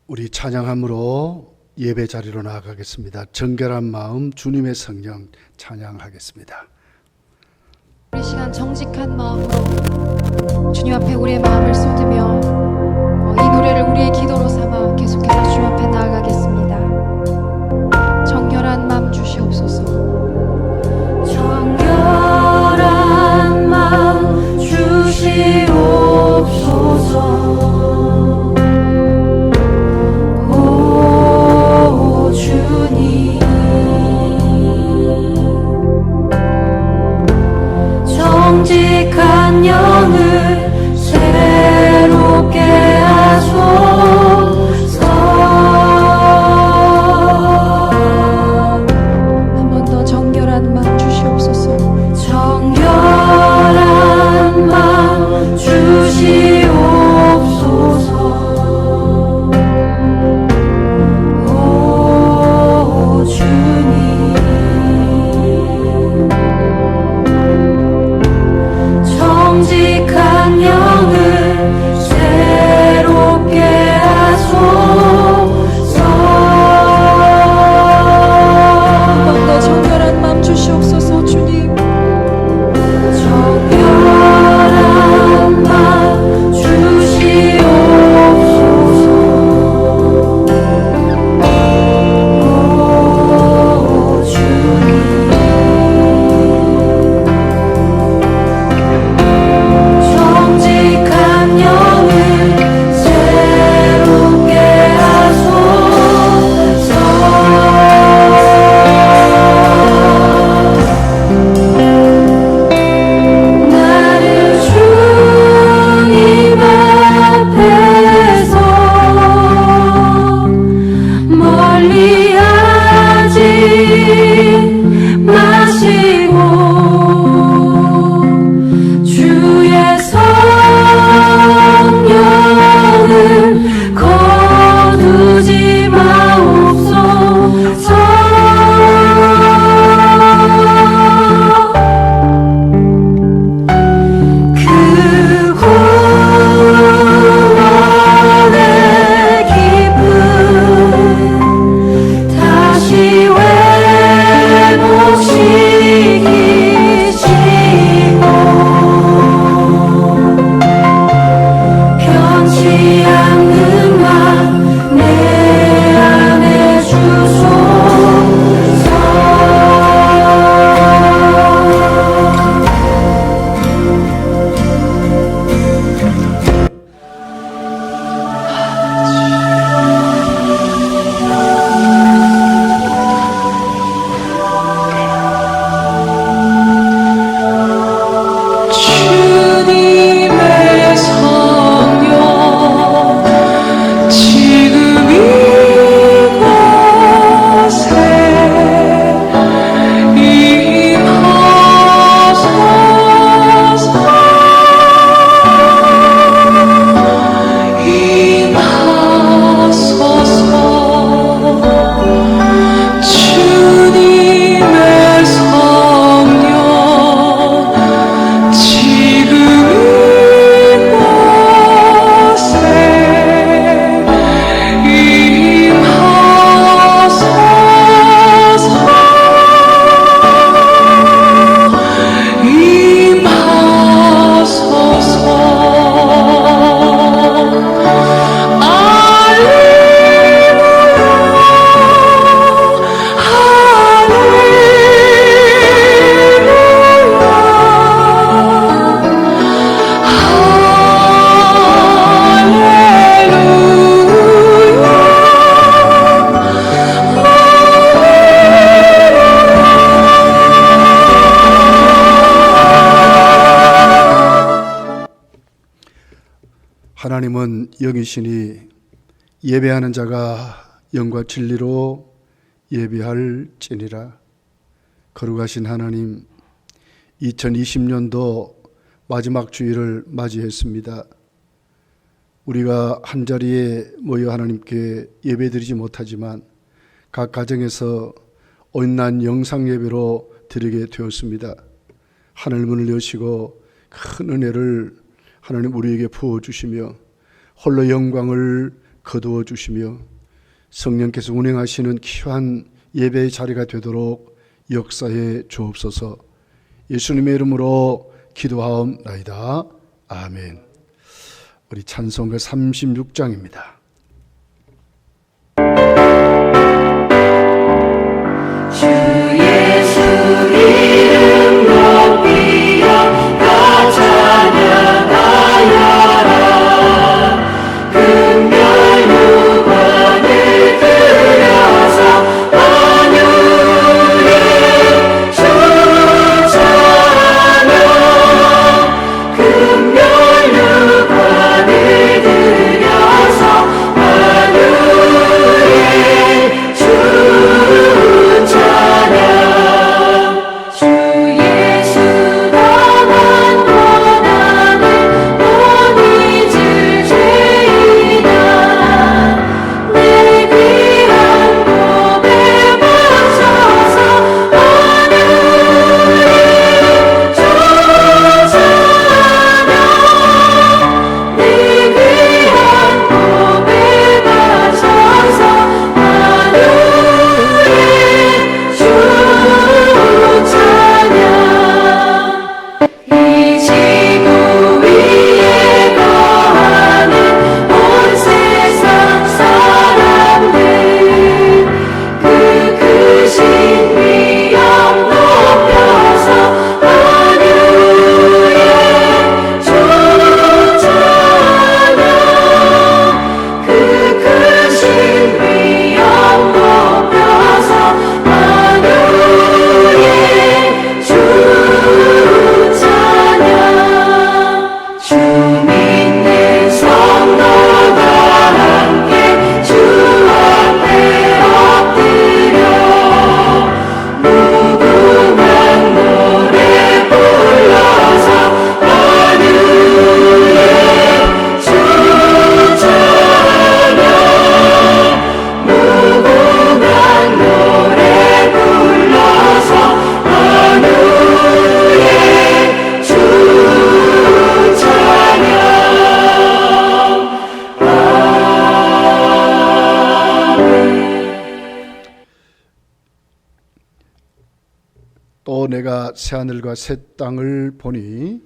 우리 찬양함으로 예배 자리로 나아가겠습니다. 정결한 마음 주님의 성령 찬양하겠습니다. 우리 시간 정직한 마음으로 주님 앞에 우리의 마음을 쏟으며 이 노래를 우리의 기도로 삼아 계속해서 주님 앞에 나아가겠습니다. 정결한 마음 주시옵소서. 정결한 마음 주시옵소서. 오 주님, 정직한 영을 새롭게 하소서. 한 번 더 정결한 마음 주시옵소서. 정결한 마음 주시옵소서. 오 주님, 정직한 영을 새롭게 하소서. 한 번 더 정결한 마음 주시옵소서. 주님, 정결한 마음 주시옵소서. 오 주님, 정직한 영을 새롭게 하소서. 나를 주님 앞에서 멀리하지 마시고 주의 성령을 거두지 마옵소서. 그 구원의 기쁨 다시 회복시키시고 변치 않는 맘 내 안에 주소서. 주님의 성령 지금 이곳에 임하소서. 주님의 성령 지금 이곳에 임하소서. 하나님은 영이시니 예배하는 자가 영과 진리로 예배할지니라. 거룩하신 하나님, 2020년도 마지막 주일을 맞이했습니다. 우리가 한자리에 모여 하나님께 예배드리지 못하지만 각 가정에서 온라인 영상 예배로 드리게 되었습니다. 하늘문을 여시고 큰 은혜를 하나님 우리에게 부어주시며 홀로 영광을 거두어 주시며 성령께서 운행하시는 귀한 예배의 자리가 되도록 역사해 주옵소서. 예수님의 이름으로 기도하옵나이다. 아멘. 우리 찬송가 36장입니다. 주 예수 이름 높이여 다 찬양하여라. 금별 유관을 들여서 만유의 주 찬양. 금별 유관을 들여서 만유의 주 찬양. 주 예수 나만 원하는 못 잊을 죄이나 내 귀한 몸에 맞춰서 만유의 주 찬양. 내 귀한 몸에 맞춰서 만유의 주 찬양. 이 지구 위에 거하는 온 세상 사람들 그 크신 위엄 높여서 만유의 주 찬양. 그 크신 위엄 높여서 만유의 주 찬양. 주 믿는 성도가 함께 주 앞에 엎드려 무궁한 노래 불러서 만유의 주 찬양. 무궁한 노래 불러서 만유의 주 찬양. 또 내가 새하늘과 새 땅을 보니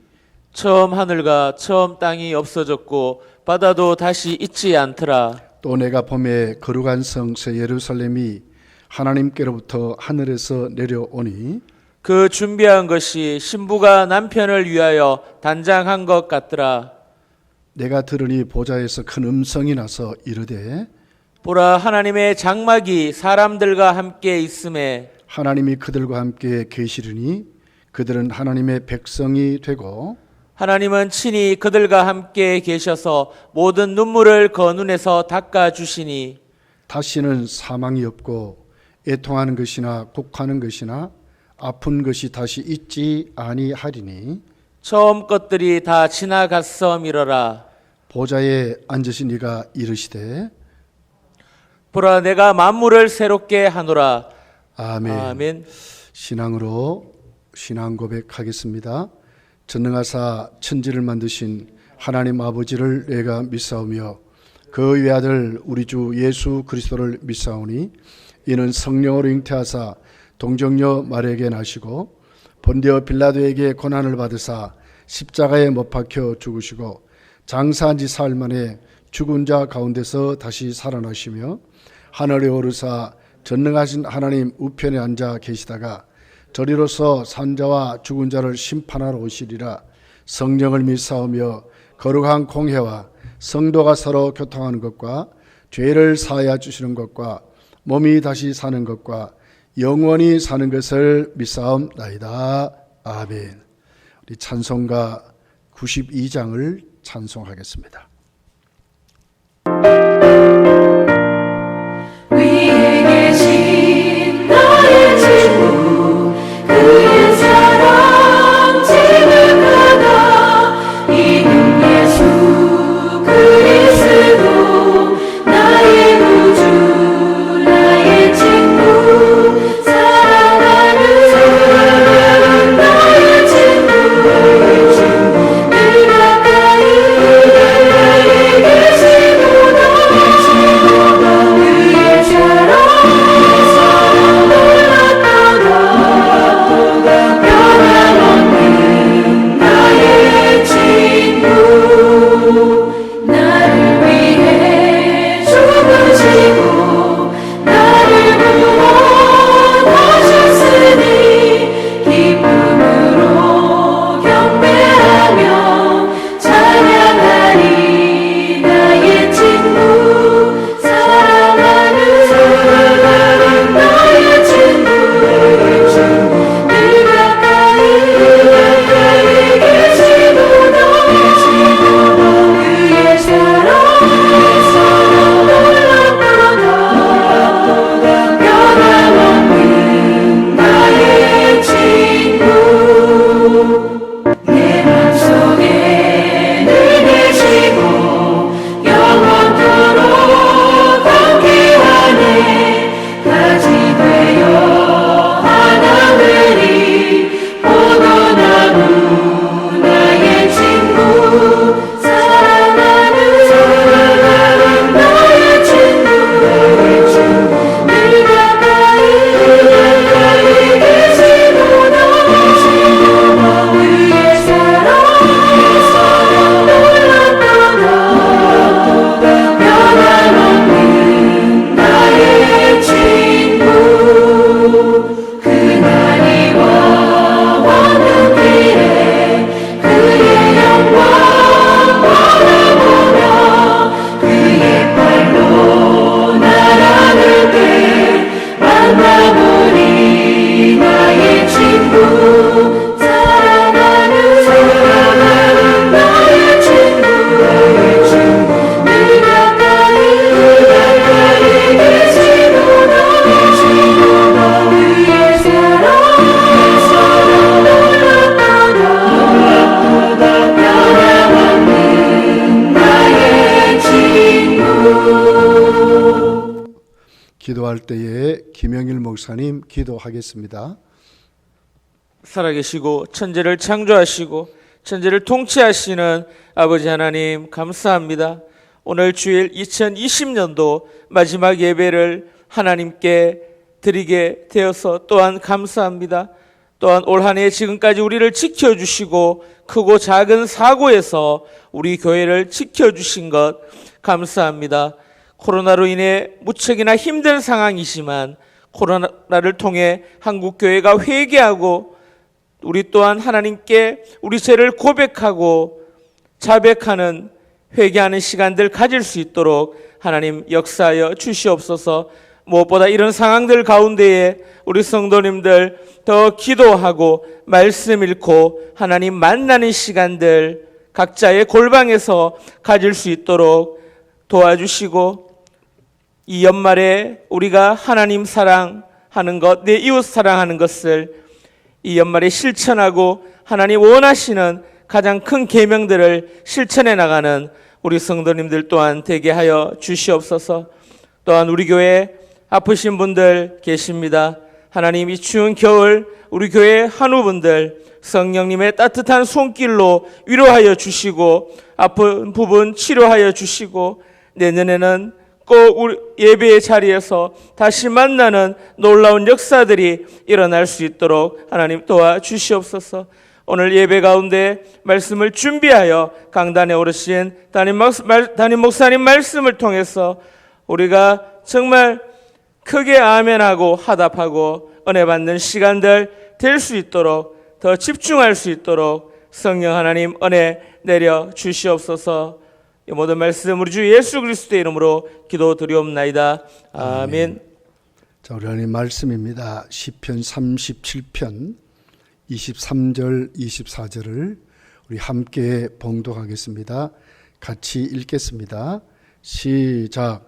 처음 하늘과 처음 땅이 없어졌고 바다도 다시 있지 않더라. 또 내가 봄에 거룩한 성 새 예루살렘이 하나님께로부터 하늘에서 내려오니 그 준비한 것이 신부가 남편을 위하여 단장한 것 같더라. 내가 들으니 보좌에서 큰 음성이 나서 이르되 보라, 하나님의 장막이 사람들과 함께 있음에 하나님이 그들과 함께 계시리니 그들은 하나님의 백성이 되고 하나님은 친히 그들과 함께 계셔서 모든 눈물을 그 눈에서 닦아주시니 다시는 사망이 없고 애통하는 것이나 곡하는 것이나 아픈 것이 다시 있지 아니하리니 처음 것들이 다 지나갔음이러라. 보좌에 앉으신 이가 이르시되 보라, 내가 만물을 새롭게 하노라. 아멘. 아멘. 신앙으로 신앙 고백하겠습니다. 전능하사 천지를 만드신 하나님 아버지를 내가 믿사오며 그 외아들 우리 주 예수 그리스도를 믿사오니 이는 성령으로 잉태하사 동정녀 마리아에게 나시고 본디오 빌라도에게 고난을 받으사 십자가에 못 박혀 죽으시고 장사한 지 사흘 만에 죽은 자 가운데서 다시 살아나시며 하늘에 오르사 전능하신 하나님 우편에 앉아 계시다가 저리로서 산자와 죽은 자를 심판하러 오시리라. 성령을 믿사오며 거룩한 공회와 성도가 서로 교통하는 것과 죄를 사하여 주시는 것과 몸이 다시 사는 것과 영원히 사는 것을 믿사옵나이다. 아멘. 우리 찬송가 92장을 찬송하겠습니다. 위에 계신 나의 친구 그의 사랑 지극하다. 이는 예수 그리스도 나의 구주 나의 친구 사랑하는 나의 친구 늘 가까이 기도할 때에 김영일 목사님 기도하겠습니다. 살아계시고 천지를 창조하시고 천지를 통치하시는 아버지 하나님 감사합니다. 오늘 주일 2020년도 마지막 예배를 하나님께 드리게 되어서 또한 감사합니다. 또한 올 한 해 지금까지 우리를 지켜주시고 크고 작은 사고에서 우리 교회를 지켜주신 것 감사합니다. 코로나로 인해 무척이나 힘든 상황이지만 코로나를 통해 한국교회가 회개하고 우리 또한 하나님께 우리 죄를 고백하고 자백하는 회개하는 시간들 가질 수 있도록 하나님 역사하여 주시옵소서. 무엇보다 이런 상황들 가운데에 우리 성도님들 더 기도하고 말씀 읽고 하나님 만나는 시간들 각자의 골방에서 가질 수 있도록 도와주시고 이 연말에 우리가 하나님 사랑하는 것, 내 이웃 사랑하는 것을 이 연말에 실천하고 하나님 원하시는 가장 큰 계명들을 실천해 나가는 우리 성도님들 또한 되게 하여 주시옵소서. 또한 우리 교회 아프신 분들 계십니다. 하나님 이 추운 겨울 우리 교회 한우분들 성령님의 따뜻한 손길로 위로하여 주시고 아픈 부분 치료하여 주시고 내년에는 꼭 우리 예배의 자리에서 다시 만나는 놀라운 역사들이 일어날 수 있도록 하나님 도와주시옵소서. 오늘 예배 가운데 말씀을 준비하여 강단에 오르신 담임 목사님 말씀을 통해서 우리가 정말 크게 아멘하고 화답하고 은혜 받는 시간들 될 수 있도록 더 집중할 수 있도록 성령 하나님 은혜 내려 주시옵소서. 이 모든 말씀 우리 주 예수 그리스도의 이름으로 기도드리옵나이다. 아멘. 자, 우리 하나님 말씀입니다. 시편 37편 23절 24절을 우리 함께 봉독하겠습니다. 같이 읽겠습니다. 시작.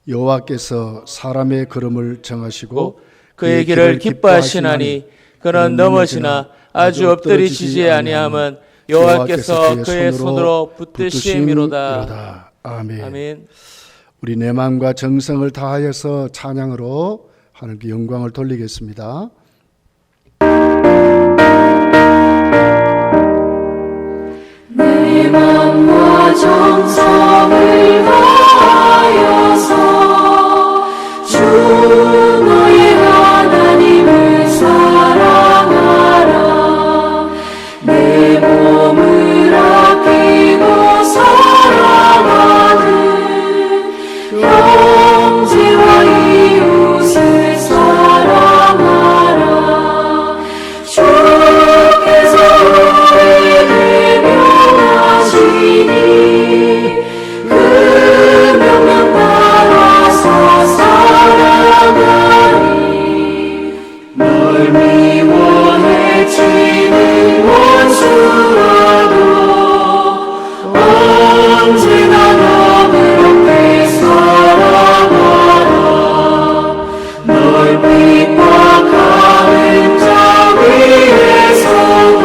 여호와께서 사람의 걸음을 정하시고 그의 길을 기뻐하시나니 그는 넘어지나 아주 엎드리지지 아니함은 여호와께서 그의 손으로 붙드심이로다. 아멘. 아멘. 우리 내 마음과 정성을 다하여서 찬양으로 하나님께 영광을 돌리겠습니다. 내 맘과 정성을 다하여서 주 너의 하나님을 사랑하라. 내 몸을 아끼고 사랑하는 형제와 이웃을 사랑하라. 주께서 우리를 명하시니 그 명령 따라서 살아가리. 널 미워해 치는 원수라도 언제나 너 그렇게 살아가라. 널 핍박하는 자 위에서도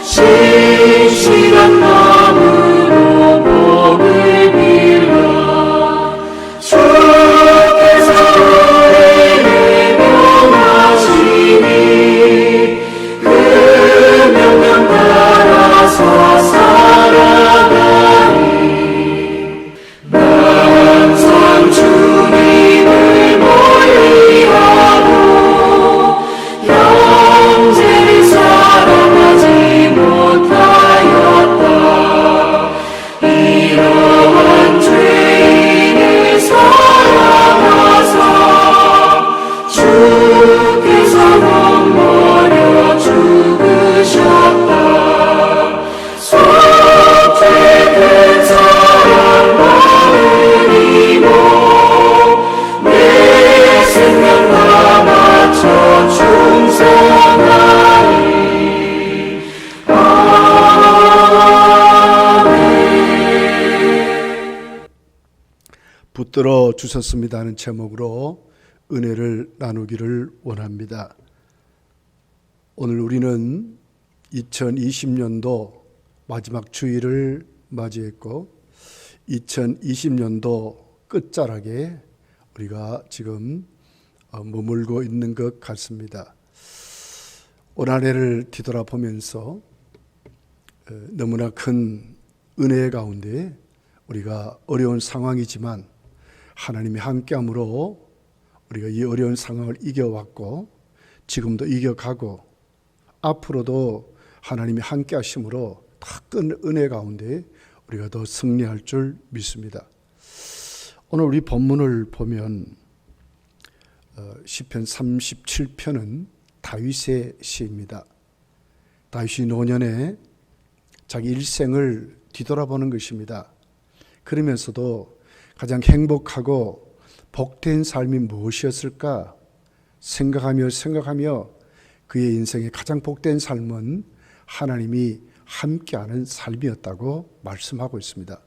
신실한 마음으로 복을 빌라. 주께서 우리를 명하시니 그 명령 따라서 살아가리. 항상 주님을 멀리하고 형제를 사랑하지 못하였다. 이러한 죄인을 사랑하사 주께서 몸버려 죽으셨다. 속죄 큰 사랑 받으리고 내 생명 다 바쳐 충성하리. 아멘. 붙들어 주셨습니다 하는 제목으로 은혜를 나누기를 원합니다. 오늘 우리는 2020년도 마지막 주일을 맞이했고 2020년도 끝자락에 우리가 지금 머물고 있는 것 같습니다. 올 한해를 뒤돌아보면서 너무나 큰 은혜 가운데 우리가 어려운 상황이지만 하나님이 함께함으로 우리가 이 어려운 상황을 이겨왔고 지금도 이겨가고 앞으로도 하나님이 함께하심으로 더 큰 은혜 가운데 우리가 더 승리할 줄 믿습니다. 오늘 우리 본문을 보면 시편 37편은 다윗의 시입니다. 다윗이 노년에 자기 일생을 뒤돌아보는 것입니다. 그러면서도 가장 행복하고 복된 삶이 무엇이었을까 생각하며 그의 인생의 가장 복된 삶은 하나님이 함께하는 삶이었다고 말씀하고 있습니다.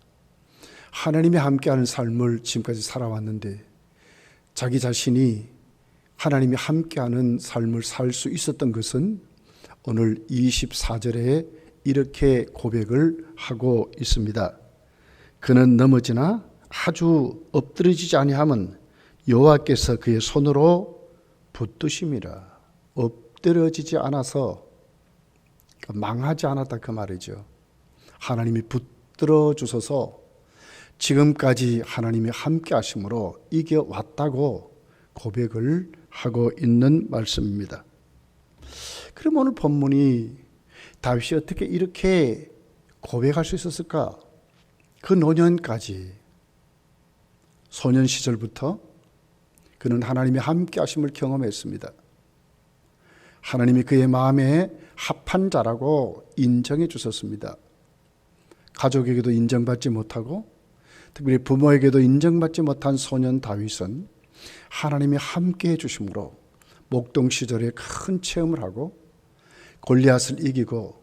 하나님이 함께하는 삶을 지금까지 살아왔는데 자기 자신이 하나님이 함께하는 삶을 살 수 있었던 것은 오늘 24절에 이렇게 고백을 하고 있습니다. 그는 넘어지나 아주 엎드러지지 아니함은 여호와께서 그의 손으로 붙드심이라. 엎드러지지 않아서 망하지 않았다 그 말이죠. 하나님이 붙들어 주셔서 지금까지 하나님이 함께 하심으로 이겨왔다고 고백을 하고 있는 말씀입니다. 그럼 오늘 본문이 다윗이 어떻게 이렇게 고백할 수 있었을까? 그 노년까지 소년 시절부터 그는 하나님의 함께 하심을 경험했습니다. 하나님이 그의 마음에 합한 자라고 인정해 주셨습니다. 가족에게도 인정받지 못하고 특별히 부모에게도 인정받지 못한 소년 다윗은 하나님이 함께 해주심으로 목동 시절에 큰 체험을 하고 골리앗을 이기고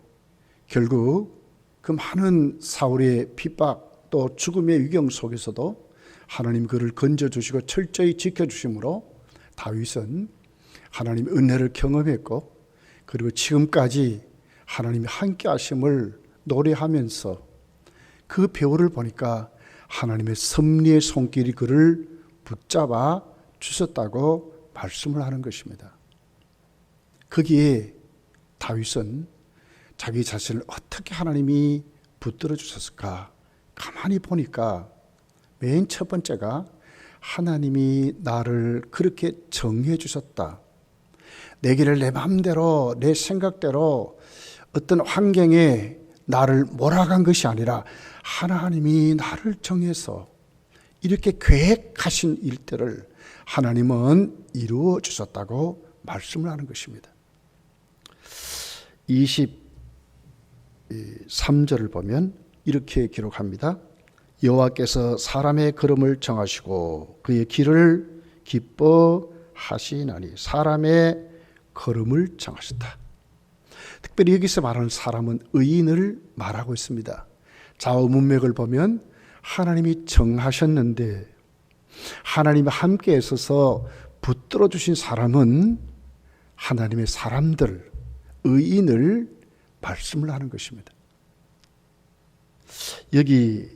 결국 그 많은 사울의 핍박 또 죽음의 위경 속에서도 하나님 그를 건져주시고 철저히 지켜주심으로 다윗은 하나님의 은혜를 경험했고 그리고 지금까지 하나님이 함께 하심을 노래하면서 그 배우를 보니까 하나님의 섭리의 손길이 그를 붙잡아 주셨다고 말씀을 하는 것입니다. 거기에 다윗은 자기 자신을 어떻게 하나님이 붙들어 주셨을까? 가만히 보니까 맨 첫 번째가 하나님이 나를 그렇게 정해 주셨다. 내 길을 내 마음대로 내 생각대로 어떤 환경에 나를 몰아간 것이 아니라 하나님이 나를 정해서 이렇게 계획하신 일들을 하나님은 이루어 주셨다고 말씀을 하는 것입니다. 23절을 보면 이렇게 기록합니다. 여호와께서 사람의 걸음을 정하시고 그의 길을 기뻐하시나니. 사람의 걸음을 정하셨다. 특별히 여기서 말하는 사람은 의인을 말하고 있습니다. 좌우 문맥을 보면 하나님이 정하셨는데 하나님이 함께 있어서 붙들어 주신 사람은 하나님의 사람들, 의인을 말씀을 하는 것입니다. 여기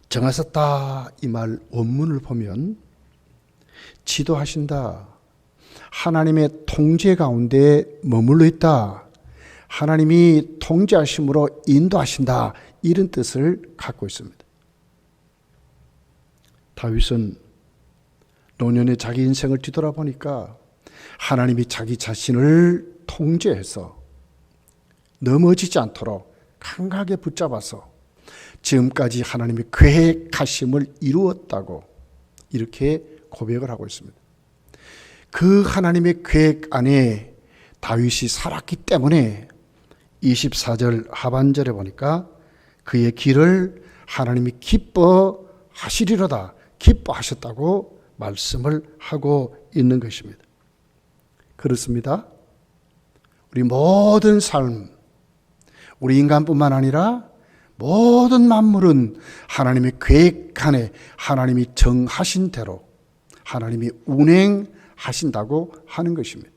정하셨다 이 말 원문을 보면 지도하신다, 하나님의 통제 가운데 머물러 있다, 하나님이 통제하심으로 인도하신다, 이런 뜻을 갖고 있습니다. 다윗은 노년에 자기 인생을 뒤돌아보니까 하나님이 자기 자신을 통제해서 넘어지지 않도록 강하게 붙잡아서 지금까지 하나님이 계획하심을 이루었다고 이렇게 고백을 하고 있습니다. 그 하나님의 계획 안에 다윗이 살았기 때문에 24절 하반절에 보니까 그의 길을 하나님이 기뻐하시리로다, 기뻐하셨다고 말씀을 하고 있는 것입니다. 그렇습니다. 우리 모든 삶, 우리 인간뿐만 아니라 모든 만물은 하나님의 계획 안에 하나님이 정하신 대로 하나님이 운행하신다고 하는 것입니다.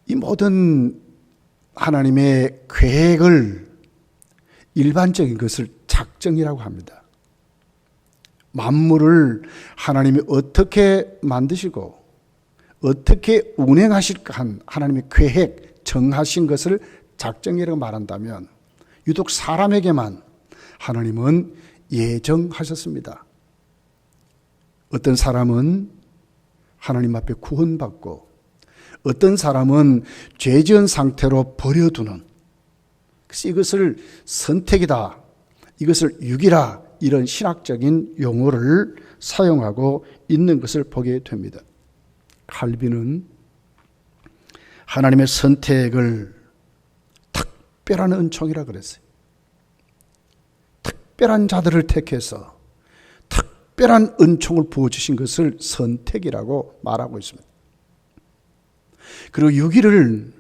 이 모든 하나님의 계획을 일반적인 것을 작정이라고 합니다. 만물을 하나님이 어떻게 만드시고 어떻게 운행하실까 한 하나님의 계획, 정하신 것을 작정이라고 말한다면 유독 사람에게만 하나님은 예정하셨습니다. 어떤 사람은 하나님 앞에 구원받고 어떤 사람은 죄 지은 상태로 버려두는, 그래서 이것을 선택이다, 이것을 육이라, 이런 신학적인 용어를 사용하고 있는 것을 보게 됩니다. 칼빈은 하나님의 선택을 특별한 은총이라 그랬어요. 특별한 자들을 택해서 특별한 은총을 부어주신 것을 선택이라고 말하고 있습니다. 그리고 유기를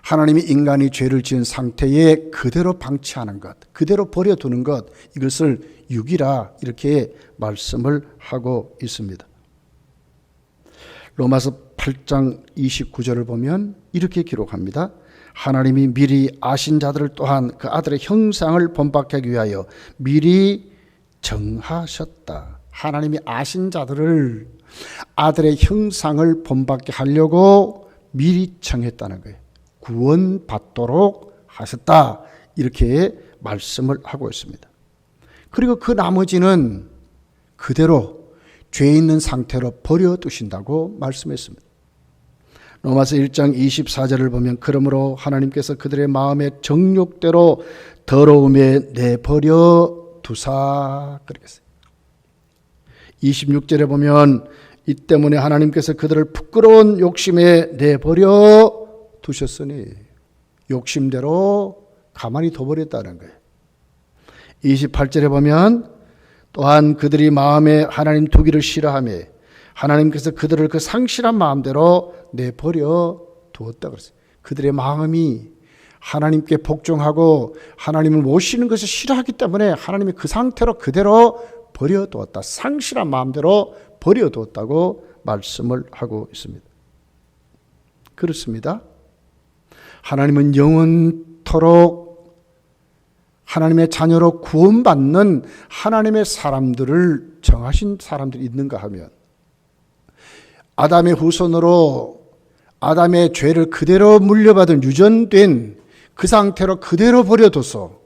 하나님이 인간이 죄를 지은 상태에 그대로 방치하는 것, 그대로 버려두는 것, 이것을 유기라 이렇게 말씀을 하고 있습니다. 로마서 8장 29절을 보면 이렇게 기록합니다. 하나님이 미리 아신 자들을 또한 그 아들의 형상을 본받게 하기 위하여 미리 정하셨다. 하나님이 아신 자들을 아들의 형상을 본받게 하려고 미리 정했다는 거예요. 구원받도록 하셨다. 이렇게 말씀을 하고 있습니다. 그리고 그 나머지는 그대로 죄 있는 상태로 버려두신다고 말씀했습니다. 로마서 1장 24절을 보면 그러므로 하나님께서 그들의 마음의 정욕대로 더러움에 내버려 두사 그러겠어요. 26절에 보면 이 때문에 하나님께서 그들을 부끄러운 욕심에 내버려 두셨으니, 욕심대로 가만히 둬버렸다는 거예요. 28절에 보면 또한 그들이 마음에 하나님 두기를 싫어하며 하나님께서 그들을 그 상실한 마음대로 내버려 두었다 그랬어요. 그들의 마음이 하나님께 복종하고 하나님을 모시는 것을 싫어하기 때문에 하나님이 그 상태로 그대로 버려두었다. 상실한 마음대로 버려두었다고 말씀을 하고 있습니다. 그렇습니다. 하나님은 영원토록 하나님의 자녀로 구원받는 하나님의 사람들을 정하신 사람들이 있는가 하면, 아담의 후손으로 아담의 죄를 그대로 물려받은 유전된 그 상태로 그대로 버려둬서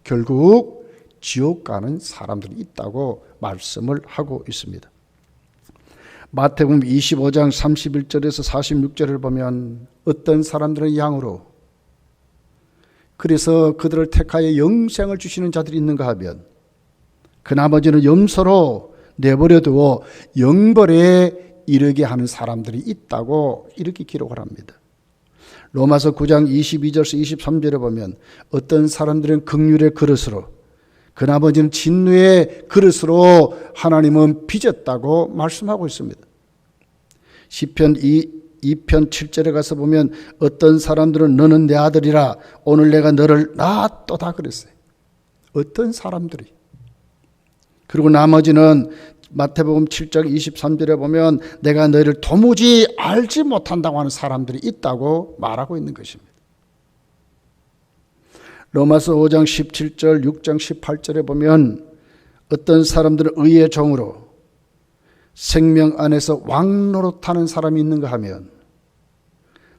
결국 지옥 가는 사람들이 있다고 말씀을 하고 있습니다. 마태복음 25장 31절에서 46절을 보면 어떤 사람들은 양으로, 그래서 그들을 택하여 영생을 주시는 자들이 있는가 하면 그 나머지는 염소로 내버려두어 영벌에 이르게 하는 사람들이 있다고 이렇게 기록을 합니다. 로마서 9장 22절에서 23절에 보면 어떤 사람들은 긍휼의 그릇으로, 그 나머지는 진노의 그릇으로 하나님은 빚었다고 말씀하고 있습니다. 시편 2편 7절에 가서 보면 어떤 사람들은 너는 내 아들이라 오늘 내가 너를 낳았도다 그랬어요. 어떤 사람들이. 그리고 나머지는 마태복음 7장 23절에 보면 내가 너희를 도무지 알지 못한다고 하는 사람들이 있다고 말하고 있는 것입니다. 로마서 5장 17절 6장 18절에 보면 어떤 사람들은 의의 종으로 생명 안에서 왕노릇하는 사람이 있는가 하면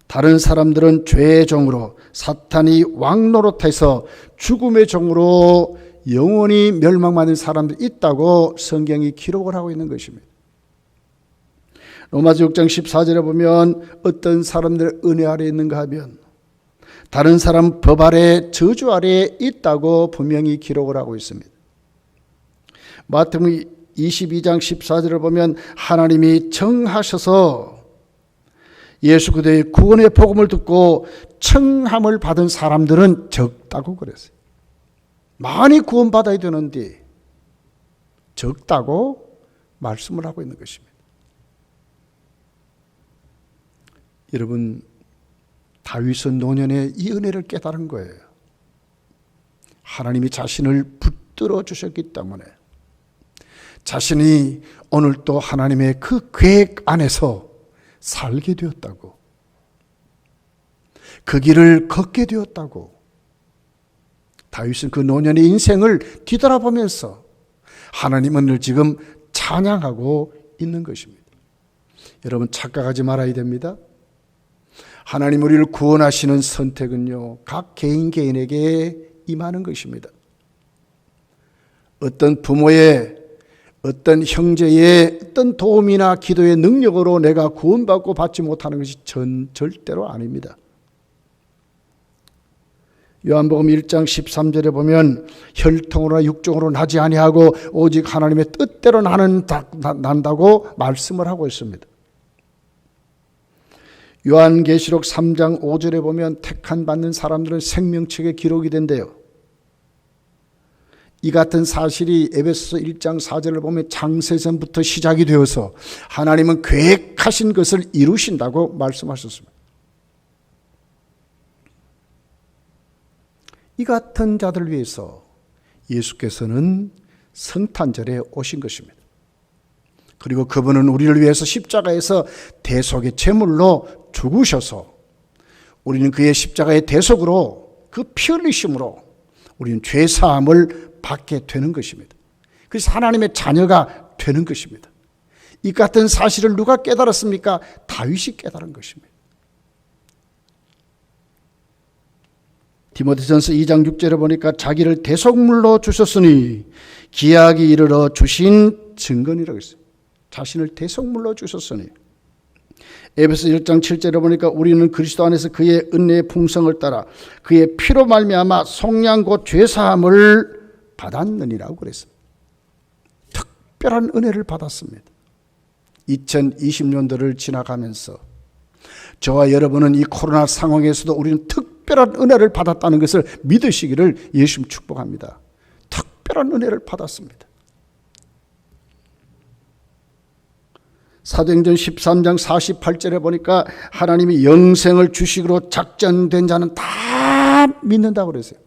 다른 사람들은 죄의 종으로 사탄이 왕노릇해서 죽음의 종으로 영원히 멸망받는 사람들이 있다고 성경이 기록을 하고 있는 것입니다. 로마서 6장 14절에 보면 어떤 사람들은 은혜 아래에 있는가 하면 다른 사람 법 아래 저주 아래에 있다고 분명히 기록을 하고 있습니다. 마태복음 22장 14절을 보면 하나님이 정하셔서 예수 그리스도의 구원의 복음을 듣고 청함을 받은 사람들은 적다고 그랬어요. 많이 구원받아야 되는데 적다고 말씀을 하고 있는 것입니다. 여러분, 다윗은 노년에 이 은혜를 깨달은 거예요. 하나님이 자신을 붙들어 주셨기 때문에 자신이 오늘 또 하나님의 그 계획 안에서 살게 되었다고, 그 길을 걷게 되었다고. 다윗은 그 노년의 인생을 뒤돌아보면서 하나님은 지금 찬양하고 있는 것입니다. 여러분 착각하지 말아야 됩니다. 하나님 우리를 구원하시는 선택은요, 각 개인 개인에게 임하는 것입니다. 어떤 부모의, 어떤 형제의 어떤 도움이나 기도의 능력으로 내가 구원받고 받지 못하는 것이 절대로 아닙니다. 요한복음 1장 13절에 보면 혈통으로나 육종으로 나지 아니하고 오직 하나님의 뜻대로 난다고 말씀을 하고 있습니다. 요한계시록 3장 5절에 보면 택한 받는 사람들은 생명책에 기록이 된대요. 이 같은 사실이 에베소서 1장 4절을 보면 창세전부터 시작이 되어서 하나님은 계획하신 것을 이루신다고 말씀하셨습니다. 이 같은 자들을 위해서 예수께서는 성탄절에 오신 것입니다. 그리고 그분은 우리를 위해서 십자가에서 대속의 제물로 죽으셔서 우리는 그의 십자가의 대속으로 그 피 흘리심으로 우리는 죄사함을 받게 되는 것입니다. 그래서 하나님의 자녀가 되는 것입니다. 이 같은 사실을 누가 깨달았습니까? 다윗이 깨달은 것입니다. 디모데전서 2장 6절에 보니까 자기를 대속물로 주셨으니 기약이 이르러 주신 증거니라고 했어요. 자신을 대속물로 주셨으니. 에베소 1장 7절에 보니까 우리는 그리스도 안에서 그의 은혜의 풍성을 따라 그의 피로 말미암아 속량 곧 죄사함을 받았느니라고 그랬습니다. 특별한 은혜를 받았습니다. 2020년도를 지나가면서 저와 여러분은 이 코로나 상황에서도 우리는 특별한 은혜를 받았다는 것을 믿으시기를 예수님 축복합니다. 특별한 은혜를 받았습니다. 사도행전 13장 48절에 보니까 하나님이 영생을 주식으로 작정된 자는 다 믿는다고 그랬어요.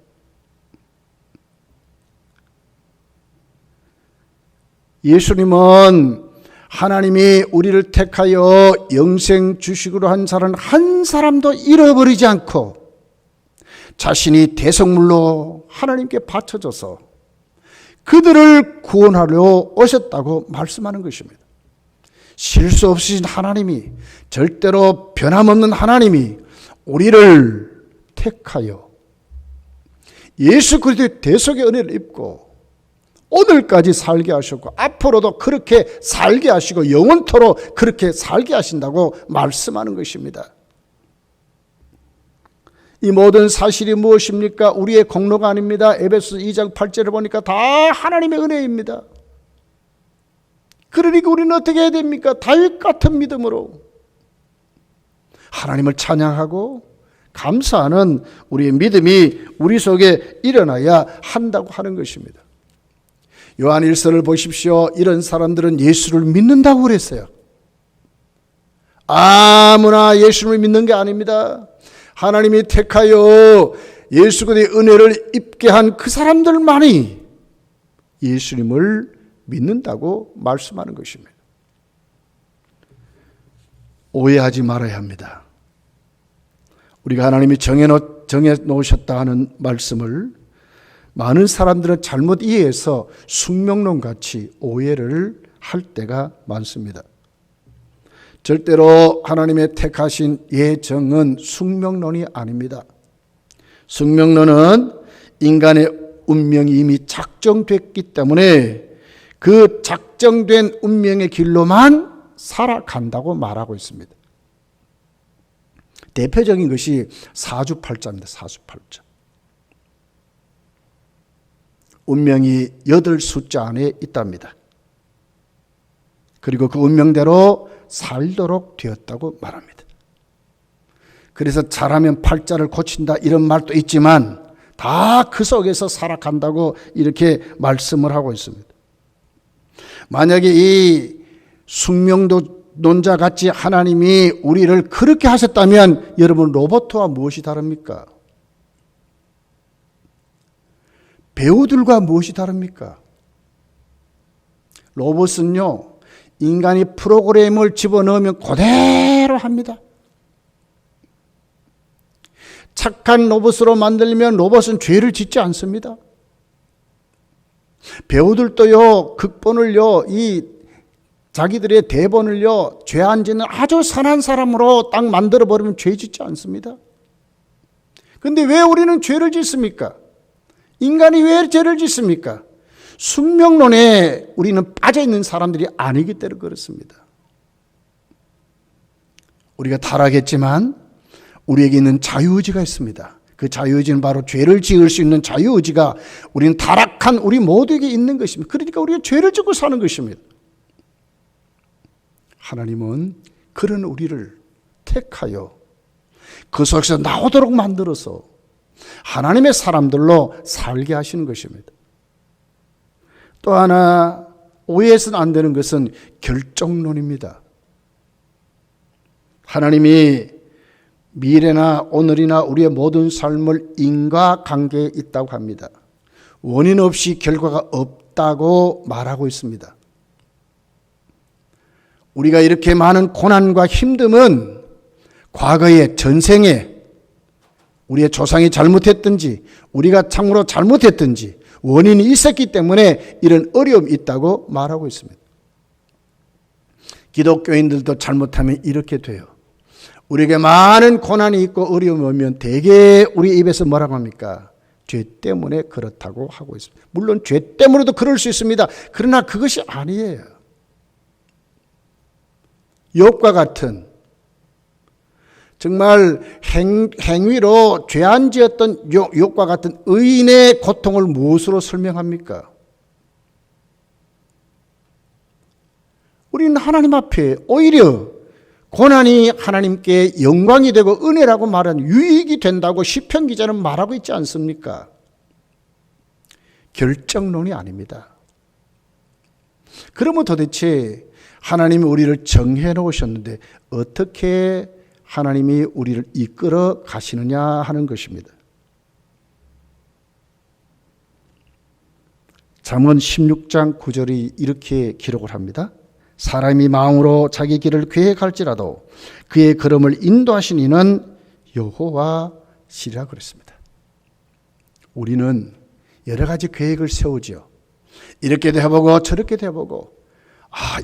예수님은 하나님이 우리를 택하여 영생 주식으로 한 자는 한 사람도 잃어버리지 않고 자신이 대속물로 하나님께 바쳐져서 그들을 구원하려 오셨다고 말씀하는 것입니다. 실수 없으신 하나님이, 절대로 변함없는 하나님이 우리를 택하여 예수 그리스도의 대속의 은혜를 입고 오늘까지 살게 하셨고 앞으로도 그렇게 살게 하시고 영원토록 그렇게 살게 하신다고 말씀하는 것입니다. 이 모든 사실이 무엇입니까? 우리의 공로가 아닙니다. 에베소 2장 8절을 보니까 다 하나님의 은혜입니다. 그러니까 우리는 어떻게 해야 됩니까? 다윗 같은 믿음으로 하나님을 찬양하고 감사하는 우리의 믿음이 우리 속에 일어나야 한다고 하는 것입니다. 요한 1서를 보십시오. 이런 사람들은 예수를 믿는다고 그랬어요. 아무나 예수를 믿는 게 아닙니다. 하나님이 택하여 예수 그리스도의 은혜를 입게 한 그 사람들만이 예수님을 믿는다고 말씀하는 것입니다. 오해하지 말아야 합니다. 우리가 하나님이 정해 놓으셨다 하는 말씀을 많은 사람들은 잘못 이해해서 숙명론같이 오해를 할 때가 많습니다. 절대로 하나님의 택하신 예정은 숙명론이 아닙니다. 숙명론은 인간의 운명이 이미 작정됐기 때문에 그 작정된 운명의 길로만 살아간다고 말하고 있습니다. 대표적인 것이 사주팔자입니다. 사주팔자. 운명이 8 숫자 안에 있답니다. 그리고 그 운명대로 살도록 되었다고 말합니다. 그래서 잘하면 팔자를 고친다 이런 말도 있지만 다 그 속에서 살아간다고 이렇게 말씀을 하고 있습니다. 만약에 이 숙명론자 같이 하나님이 우리를 그렇게 하셨다면 여러분 로봇과 무엇이 다릅니까? 배우들과 무엇이 다릅니까? 로봇은요, 인간이 프로그램을 집어넣으면 그대로 합니다. 착한 로봇으로 만들면 로봇은 죄를 짓지 않습니다. 배우들도요, 극본을요, 이 자기들의 대본을요, 죄 안 짓는 아주 선한 사람으로 딱 만들어버리면 죄 짓지 않습니다. 그런데 왜 우리는 죄를 짓습니까? 인간이 왜 죄를 짓습니까? 숙명론에 우리는 빠져있는 사람들이 아니기 때문에 그렇습니다. 우리가 타락했지만 우리에게 있는 자유의지가 있습니다. 그 자유의지는 바로 죄를 지을 수 있는 자유의지가 우리는 타락한 우리 모두에게 있는 것입니다. 그러니까 우리가 죄를 짓고 사는 것입니다. 하나님은 그런 우리를 택하여 그 속에서 나오도록 만들어서 하나님의 사람들로 살게 하시는 것입니다. 또 하나 오해해서는 안 되는 것은 결정론입니다. 하나님이 미래나 오늘이나 우리의 모든 삶을 인과관계에 있다고 합니다. 원인 없이 결과가 없다고 말하고 있습니다. 우리가 이렇게 많은 고난과 힘듦은 과거의 전생에 우리의 조상이 잘못했든지 우리가 참으로 잘못했든지 원인이 있었기 때문에 이런 어려움이 있다고 말하고 있습니다. 기독교인들도 잘못하면 이렇게 돼요. 우리에게 많은 고난이 있고 어려움이 오면 대개 우리 입에서 뭐라고 합니까? 죄 때문에 그렇다고 하고 있습니다. 물론 죄 때문에도 그럴 수 있습니다. 그러나 그것이 아니에요. 욥과 같은 정말 행위로 죄 안 지었던 욥과 같은 의인의 고통을 무엇으로 설명합니까? 우리는 하나님 앞에 오히려 고난이 하나님께 영광이 되고 은혜라고 말하는 유익이 된다고 시편 기자는 말하고 있지 않습니까? 결정론이 아닙니다. 그러면 도대체 하나님이 우리를 정해 놓으셨는데 어떻게 하나님이 우리를 이끌어 가시느냐 하는 것입니다. 잠언 16장 9절이 이렇게 기록을 합니다. 사람이 마음으로 자기 길을 계획할지라도 그의 걸음을 인도하신 이는 여호와시라 그랬습니다. 우리는 여러 가지 계획을 세우지요. 이렇게도 해보고 저렇게도 해보고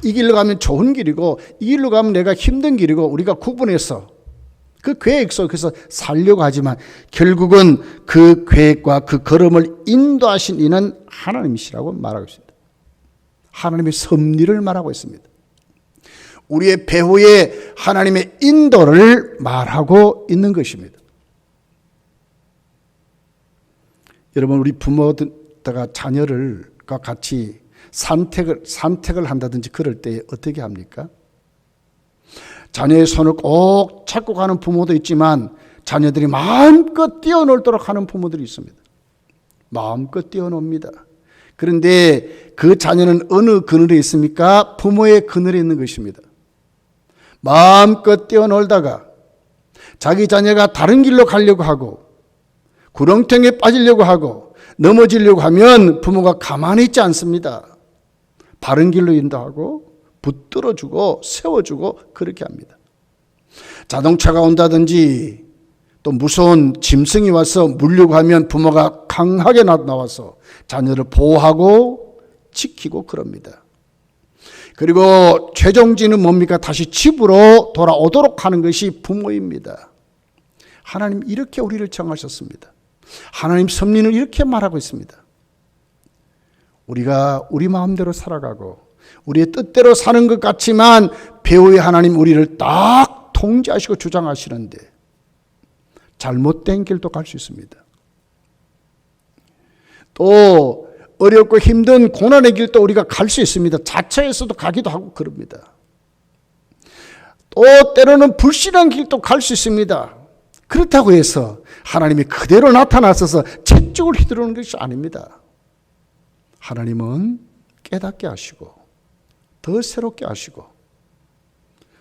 이 길로 가면 좋은 길이고 이 길로 가면 내가 힘든 길이고 우리가 구분해서 그 계획 속에서 살려고 하지만 결국은 그 계획과 그 걸음을 인도하신 이는 하나님이시라고 말하고 있습니다. 하나님의 섭리를 말하고 있습니다. 우리의 배후에 하나님의 인도를 말하고 있는 것입니다. 여러분, 우리 부모가 자녀들과 같이 산책을 한다든지 그럴 때 어떻게 합니까? 자녀의 손을 꼭 잡고 가는 부모도 있지만 자녀들이 마음껏 뛰어놀도록 하는 부모들이 있습니다. 마음껏 뛰어놉니다. 그런데 그 자녀는 어느 그늘에 있습니까? 부모의 그늘에 있는 것입니다. 마음껏 뛰어놀다가 자기 자녀가 다른 길로 가려고 하고 구렁텅이에 빠지려고 하고 넘어지려고 하면 부모가 가만히 있지 않습니다. 바른 길로 인도하고 붙들어주고 세워주고 그렇게 합니다. 자동차가 온다든지 또 무서운 짐승이 와서 물려고 하면 부모가 강하게 나와서 자녀를 보호하고 지키고 그럽니다. 그리고 최종지는 뭡니까? 다시 집으로 돌아오도록 하는 것이 부모입니다. 하나님 이렇게 우리를 정하셨습니다. 하나님 섭리는 이렇게 말하고 있습니다. 우리가 우리 마음대로 살아가고 우리의 뜻대로 사는 것 같지만 배후의 하나님 우리를 딱 통제하시고 주장하시는데 잘못된 길도 갈 수 있습니다. 또 어렵고 힘든 고난의 길도 우리가 갈 수 있습니다. 자처에서도 가기도 하고 그럽니다. 또 때로는 불신한 길도 갈 수 있습니다. 그렇다고 해서 하나님이 그대로 나타나셔서 채찍을 휘두르는 것이 아닙니다. 하나님은 깨닫게 하시고 더 새롭게 하시고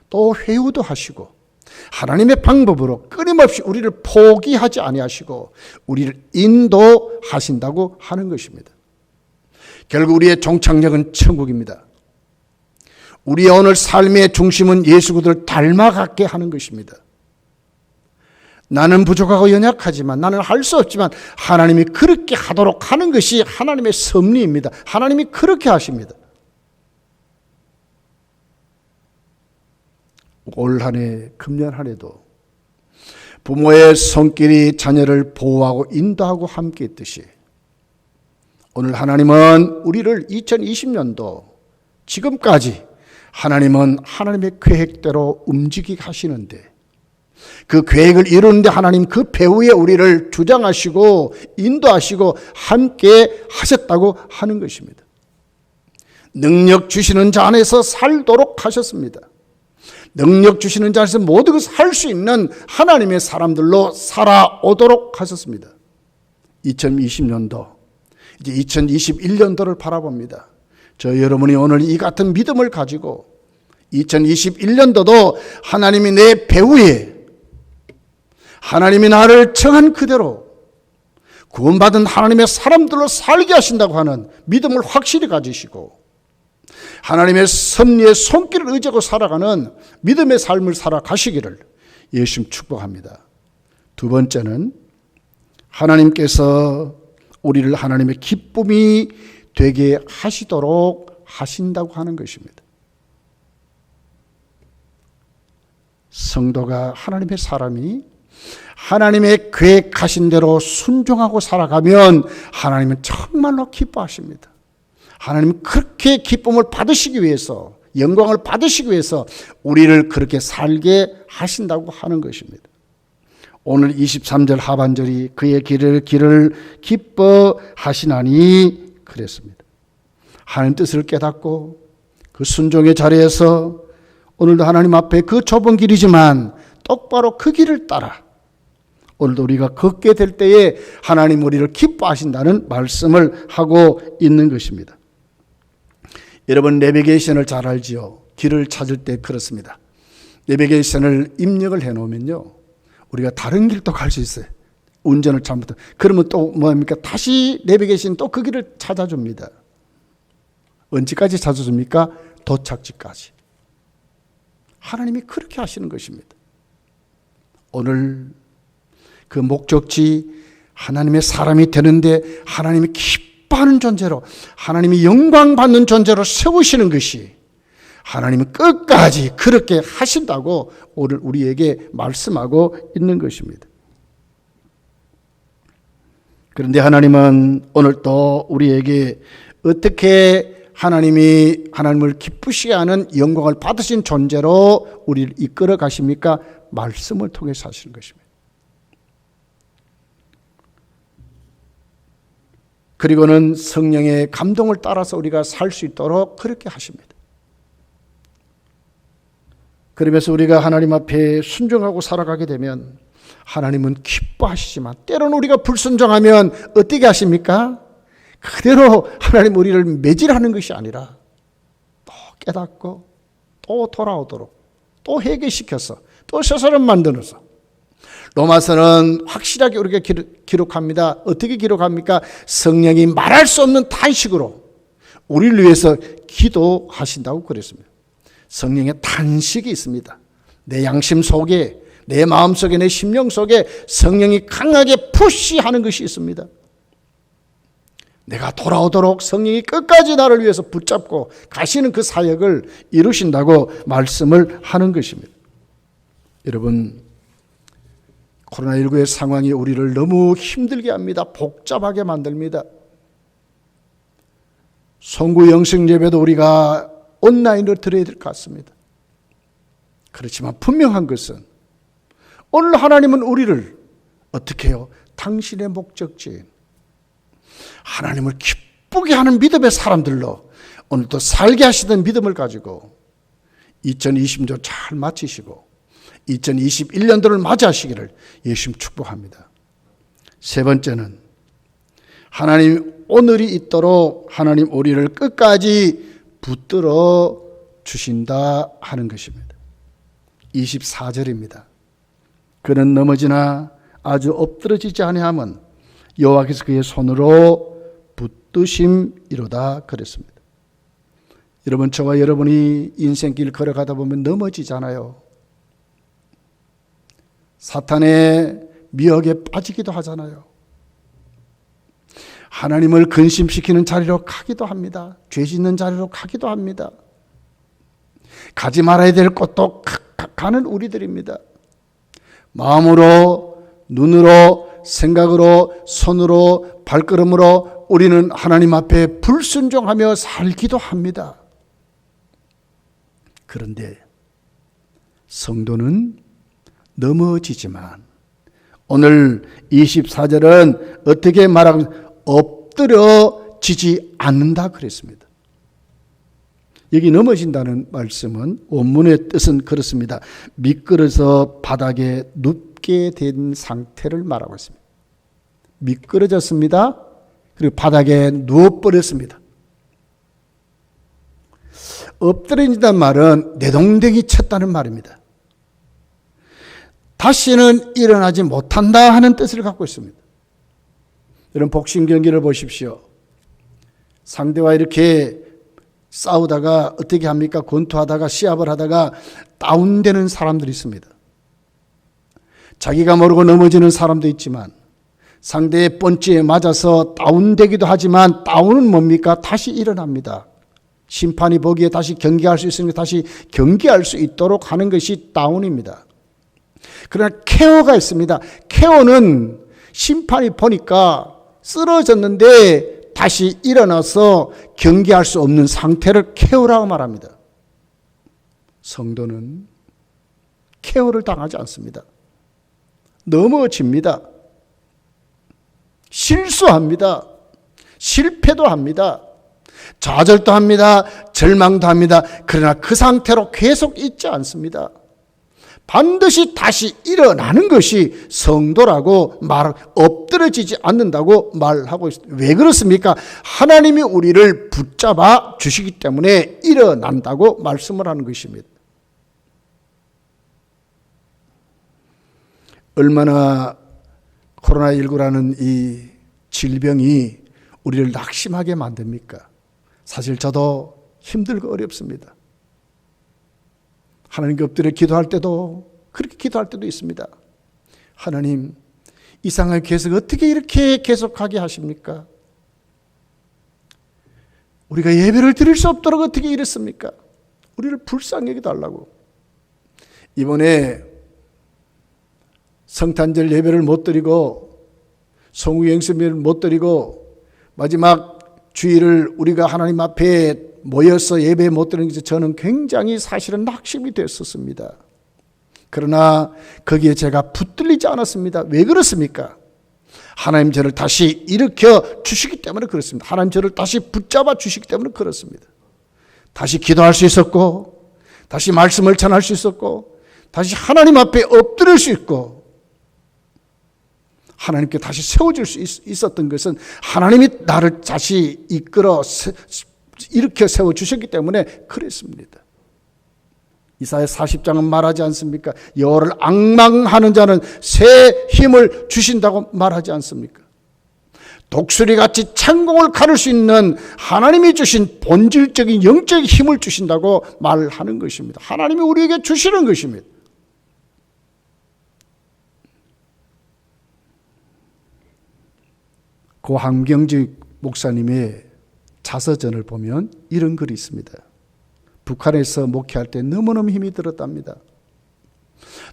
또 회유도 하시고 하나님의 방법으로 끊임없이 우리를 포기하지 아니하시고 우리를 인도하신다고 하는 것입니다. 결국 우리의 종착역은 천국입니다. 우리의 오늘 삶의 중심은 예수 그리스도를 닮아가게 하는 것입니다. 나는 부족하고 연약하지만 나는 할 수 없지만 하나님이 그렇게 하도록 하는 것이 하나님의 섭리입니다. 하나님이 그렇게 하십니다. 올 한 해, 금년 한 해도 부모의 손길이 자녀를 보호하고 인도하고 함께 있듯이 오늘 하나님은 우리를 2020년도 지금까지 하나님은 하나님의 계획대로 움직이게 하시는데 그 계획을 이루는데 하나님 그 배후에 우리를 주장하시고 인도하시고 함께 하셨다고 하는 것입니다. 능력 주시는 자 안에서 살도록 하셨습니다. 능력 주시는 자 안에서 모두 살 수 있는 하나님의 사람들로 살아오도록 하셨습니다. 2020년도 이제 2021년도를 바라봅니다. 저 여러분이 오늘 이 같은 믿음을 가지고 2021년도도 하나님이 내 배후에 하나님이 나를 정한 그대로 구원받은 하나님의 사람들로 살게 하신다고 하는 믿음을 확실히 가지시고 하나님의 섭리의 손길을 의지하고 살아가는 믿음의 삶을 살아가시기를 예수님 축복합니다. 두 번째는 하나님께서 우리를 하나님의 기쁨이 되게 하시도록 하신다고 하는 것입니다. 성도가 하나님의 사람이 하나님의 계획하신 대로 순종하고 살아가면 하나님은 정말로 기뻐하십니다. 하나님은 그렇게 기쁨을 받으시기 위해서 영광을 받으시기 위해서 우리를 그렇게 살게 하신다고 하는 것입니다. 오늘 23절 하반절이 그의 길을 기뻐하시나니 그랬습니다. 하나님 뜻을 깨닫고 그 순종의 자리에서 오늘도 하나님 앞에 그 좁은 길이지만 똑바로 그 길을 따라 오늘도 우리가 걷게 될 때에 하나님 우리를 기뻐하신다는 말씀을 하고 있는 것입니다. 여러분 내비게이션을 잘 알지요. 길을 찾을 때 그렇습니다. 내비게이션을 입력을 해놓으면요 우리가 다른 길도 갈 수 있어요. 운전을 잘못하면. 그러면 또 뭡니까? 다시 내비게이션 또 그 길을 찾아줍니다. 언제까지 찾아줍니까? 도착지까지. 하나님이 그렇게 하시는 것입니다. 오늘 그 목적지 하나님의 사람이 되는데 하나님이 기뻐하는 존재로 하나님이 영광 받는 존재로 세우시는 것이 하나님은 끝까지 그렇게 하신다고 오늘 우리에게 말씀하고 있는 것입니다. 그런데 하나님은 오늘 또 우리에게 어떻게 하나님을 기쁘시게 하는 영광을 받으신 존재로 우리를 이끌어 가십니까? 말씀을 통해서 하시는 것입니다. 그리고는 성령의 감동을 따라서 우리가 살 수 있도록 그렇게 하십니다. 그러면서 우리가 하나님 앞에 순종하고 살아가게 되면 하나님은 기뻐하시지만 때로는 우리가 불순종하면 어떻게 하십니까? 그대로 하나님 우리를 매질하는 것이 아니라 또 깨닫고 또 돌아오도록 또 회개시켜서 또 새 사람 만들어서 로마서는 확실하게 우리가 기록합니다. 어떻게 기록합니까? 성령이 말할 수 없는 탄식으로 우리를 위해서 기도하신다고 그랬습니다. 성령의 탄식이 있습니다. 내 양심 속에, 내 마음 속에, 내 심령 속에 성령이 강하게 푸시하는 것이 있습니다. 내가 돌아오도록 성령이 끝까지 나를 위해서 붙잡고 가시는 그 사역을 이루신다고 말씀을 하는 것입니다. 여러분, 코로나19의 상황이 우리를 너무 힘들게 합니다. 복잡하게 만듭니다. 송구 영성 예배도 우리가 온라인으로 드려야 될 것 같습니다. 그렇지만 분명한 것은 오늘 하나님은 우리를 어떻게 해요? 당신의 목적지인 하나님을 기쁘게 하는 믿음의 사람들로 오늘도 살게 하시던 믿음을 가지고 2020년 잘 마치시고 2021년도를 맞이하시기를 예수님 축복합니다. 세 번째는 하나님 오늘이 있도록 하나님 우리를 끝까지 붙들어 주신다 하는 것입니다. 24절입니다. 그는 넘어지나 아주 엎드러지지 아니함은 여호와께서 그의 손으로 붙드심이로다 그랬습니다. 여러분, 저와 여러분이 인생길 걸어가다 보면 넘어지잖아요. 사탄의 미혹에 빠지기도 하잖아요. 하나님을 근심시키는 자리로 가기도 합니다. 죄 짓는 자리로 가기도 합니다. 가지 말아야 될 곳도 가는 우리들입니다. 마음으로, 눈으로, 생각으로, 손으로, 발걸음으로 우리는 하나님 앞에 불순종하며 살기도 합니다. 그런데 성도는 넘어지지만 오늘 24절은 어떻게 말하면 엎드려지지 않는다 그랬습니다. 여기 넘어진다는 말씀은 원문의 뜻은 그렇습니다. 미끄러져 바닥에 눕게 된 상태를 말하고 있습니다. 미끄러졌습니다. 그리고 바닥에 누워버렸습니다. 엎드려진다는 말은 내동댕이 쳤다는 말입니다. 다시는 일어나지 못한다 하는 뜻을 갖고 있습니다. 여러분 복싱 경기를 보십시오. 상대와 이렇게 싸우다가 어떻게 합니까? 권투하다가 시합을 하다가 다운되는 사람들이 있습니다. 자기가 모르고 넘어지는 사람도 있지만 상대의 펀치에 맞아서 다운되기도 하지만 다운은 뭡니까? 다시 일어납니다. 심판이 보기에 다시 경기할 수 있으니까 다시 경기할 수 있도록 하는 것이 다운입니다. 그러나 케어가 있습니다. 케어는 심판이 보니까 쓰러졌는데 다시 일어나서 경기할 수 없는 상태를 케어라고 말합니다. 성도는 케어를 당하지 않습니다. 넘어집니다. 실수합니다. 실패도 합니다. 좌절도 합니다. 절망도 합니다. 그러나 그 상태로 계속 있지 않습니다. 반드시 다시 일어나는 것이 성도라고 엎드려지지 않는다고 말하고 있습니다. 왜 그렇습니까? 하나님이 우리를 붙잡아 주시기 때문에 일어난다고 말씀을 하는 것입니다. 얼마나 코로나19라는 이 질병이 우리를 낙심하게 만듭니까? 사실 저도 힘들고 어렵습니다. 하나님께 엎드려 기도할 때도 그렇게 기도할 때도 있습니다. 하나님, 이 상황을 계속 어떻게 이렇게 계속하게 하십니까? 우리가 예배를 드릴 수 없도록 어떻게 이랬습니까? 우리를 불쌍히 여겨 달라고. 이번에 성탄절 예배를 못 드리고 성우행습을 못 드리고 마지막 주일을 우리가 하나님 앞에 모여서 예배 못 드리는 것에 저는 굉장히 사실은 낙심이 됐었습니다. 그러나 거기에 제가 붙들리지 않았습니다. 왜 그렇습니까? 하나님 저를 다시 일으켜 주시기 때문에 그렇습니다. 하나님 저를 다시 붙잡아 주시기 때문에 그렇습니다. 다시 기도할 수 있었고 다시 말씀을 전할 수 있었고 다시 하나님 앞에 엎드릴 수 있고 하나님께 다시 세워질 수 있었던 것은 하나님이 나를 다시 이끌어 일으켜 세워주셨기 때문에 그랬습니다. 이사야 40장은 말하지 않습니까? 여호와를 앙망하는 자는 새 힘을 주신다고 말하지 않습니까? 독수리같이 창공을 가를 수 있는 하나님이 주신 본질적인 영적인 힘을 주신다고 말하는 것입니다. 하나님이 우리에게 주시는 것입니다. 고 한경직 목사님의 자서전을 보면 이런 글이 있습니다. 북한에서 목회할 때 너무너무 힘이 들었답니다.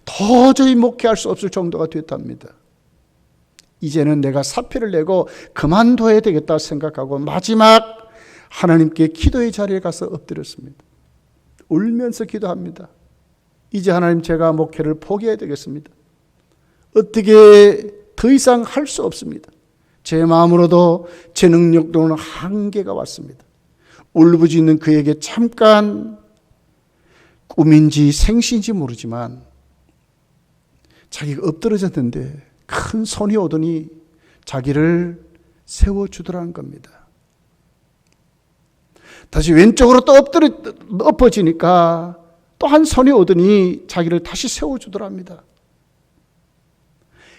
도저히 목회할 수 없을 정도가 됐답니다. 이제는 내가 사표를 내고 그만둬야 되겠다 생각하고 마지막 하나님께 기도의 자리에 가서 엎드렸습니다. 울면서 기도합니다. 이제 하나님 제가 목회를 포기해야 되겠습니다. 어떻게 더 이상 할 수 없습니다. 제 마음으로도 제 능력으로는 한계가 왔습니다. 울부짖는 그에게 잠깐 꿈인지 생시인지 모르지만 자기가 엎드러졌는데 큰 손이 오더니 자기를 세워주더라는 겁니다. 다시 왼쪽으로 또 엎어지니까 또 한 손이 오더니 자기를 다시 세워주더랍니다.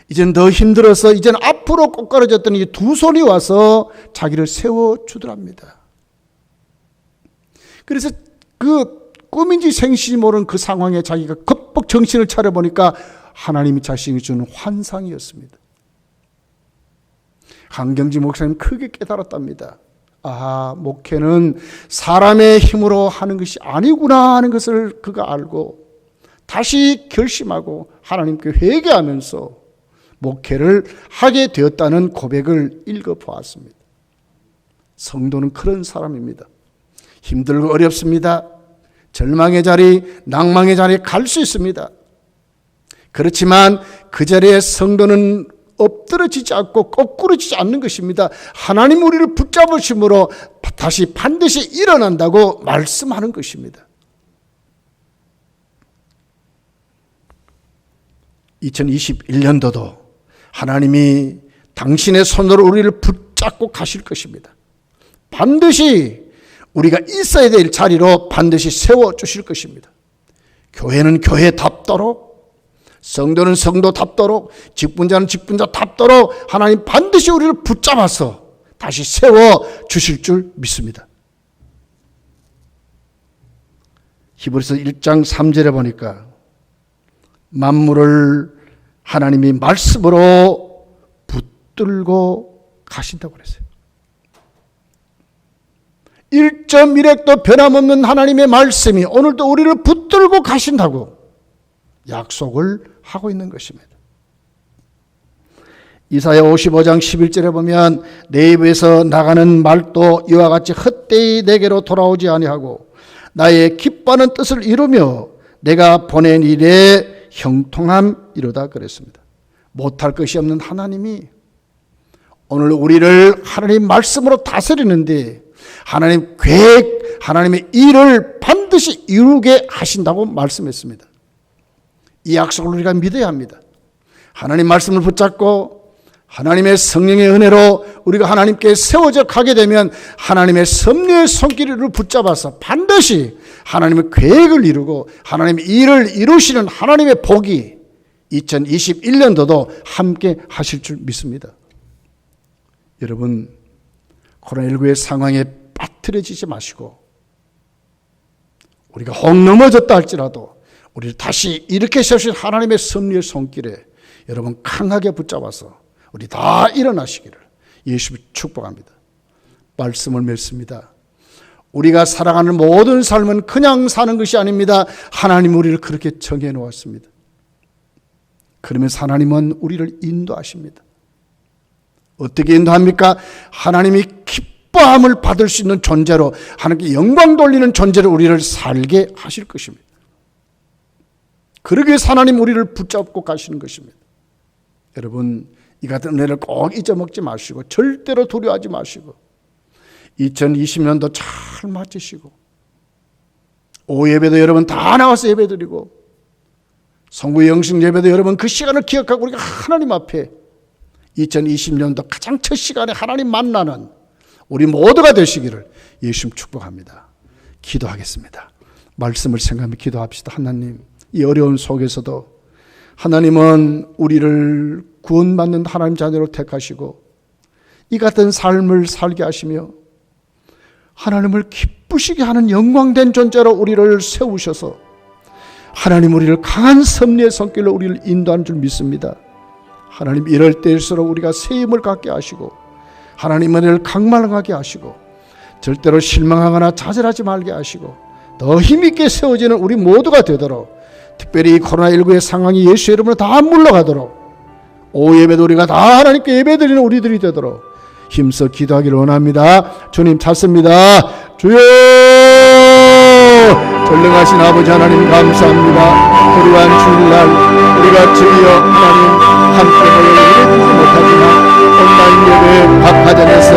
이젠 더 힘들어서 이젠 앞으로 꼬꾸라졌더니 두 손이 와서 자기를 세워주더랍니다. 그래서 그 꿈인지 생시인지 모르는 그 상황에 자기가 겁벅 정신을 차려보니까 하나님이 자신이 주는 환상이었습니다. 한경지 목사님 크게 깨달았답니다. 아, 목회는 사람의 힘으로 하는 것이 아니구나 하는 것을 그가 알고 다시 결심하고 하나님께 회개하면서 목회를 하게 되었다는 고백을 읽어보았습니다. 성도는 그런 사람입니다. 힘들고 어렵습니다. 절망의 자리, 낭망의 자리에 갈 수 있습니다. 그렇지만 그 자리에 성도는 엎드러지지 않고 거꾸러지지 않는 것입니다. 하나님 우리를 붙잡으심으로 다시 반드시 일어난다고 말씀하는 것입니다. 2021년도도 하나님이 당신의 손으로 우리를 붙잡고 가실 것입니다. 반드시 우리가 있어야 될 자리로 반드시 세워주실 것입니다. 교회는 교회답도록, 성도는 성도답도록, 직분자는 직분자답도록 하나님 반드시 우리를 붙잡아서 다시 세워주실 줄 믿습니다. 히브리서 1장 3절에 보니까 만물을 하나님이 말씀으로 붙들고 가신다고 그랬어요. 1.1핵도 변함없는 하나님의 말씀이 오늘도 우리를 붙들고 가신다고 약속을 하고 있는 것입니다. 이사야 55장 11절에 보면 내 입에서 나가는 말도 이와 같이 헛되이 내게로 돌아오지 아니하고 나의 기뻐하는 뜻을 이루며 내가 보낸 일에 형통함이로다 그랬습니다. 못할 것이 없는 하나님이 오늘 우리를 하나님 말씀으로 다스리는데 하나님 계획, 하나님의 일을 반드시 이루게 하신다고 말씀했습니다. 이 약속을 우리가 믿어야 합니다. 하나님 말씀을 붙잡고 하나님의 성령의 은혜로 우리가 하나님께 세워져 가게 되면 하나님의 섭리의 손길을 붙잡아서 반드시 하나님의 계획을 이루고 하나님의 일을 이루시는 하나님의 복이 2021년도도 함께 하실 줄 믿습니다. 여러분, 코로나19의 상황에 빠뜨려지지 마시고 우리가 혹 넘어졌다 할지라도 우리를 다시 이렇게 세우신 하나님의 섭리의 손길에 여러분 강하게 붙잡아서 우리 다 일어나시기를 예수 축복합니다. 말씀을 맺습니다. 우리가 살아가는 모든 삶은 그냥 사는 것이 아닙니다. 하나님 우리를 그렇게 정해 놓았습니다. 그러면서 하나님은 우리를 인도하십니다. 어떻게 인도합니까? 하나님이 기뻐함을 받을 수 있는 존재로, 하나님께 영광 돌리는 존재로 우리를 살게 하실 것입니다. 그러기 위해서 하나님 우리를 붙잡고 가시는 것입니다. 여러분, 이 같은 은혜를 꼭 잊어먹지 마시고 절대로 두려워하지 마시고 2020년도 잘 맞으시고 오후 예배도 여러분 다 나와서 예배드리고 성부 영식 예배도 여러분 그 시간을 기억하고 우리가 하나님 앞에 2020년도 가장 첫 시간에 하나님 만나는 우리 모두가 되시기를 예수님 축복합니다. 기도하겠습니다. 말씀을 생각하며 기도합시다. 하나님, 이 어려운 속에서도 하나님은 우리를 구원받는 하나님 자녀로 택하시고 이 같은 삶을 살게 하시며 하나님을 기쁘시게 하는 영광된 존재로 우리를 세우셔서 하나님 우리를 강한 섭리의 손길로 우리를 인도하는 줄 믿습니다. 하나님, 이럴 때일수록 우리가 새 힘을 갖게 하시고 하나님 은혜를 강만하게 하시고 절대로 실망하거나 좌절하지 말게 하시고 더 힘있게 세워지는 우리 모두가 되도록, 특별히 이 코로나19의 상황이 예수 이름으로 다 물러가도록, 오후 예배도 우리가 다 하나님께 예배드리는 우리들이 되도록 힘써 기도하기를 원합니다. 주님 찾습니다. 주여, 전능하신 아버지 하나님 감사합니다. 그러한 주일날 우리가 주여 하나님 함께 모여 예배드리지 못하지만 온라인 예배 박하전에서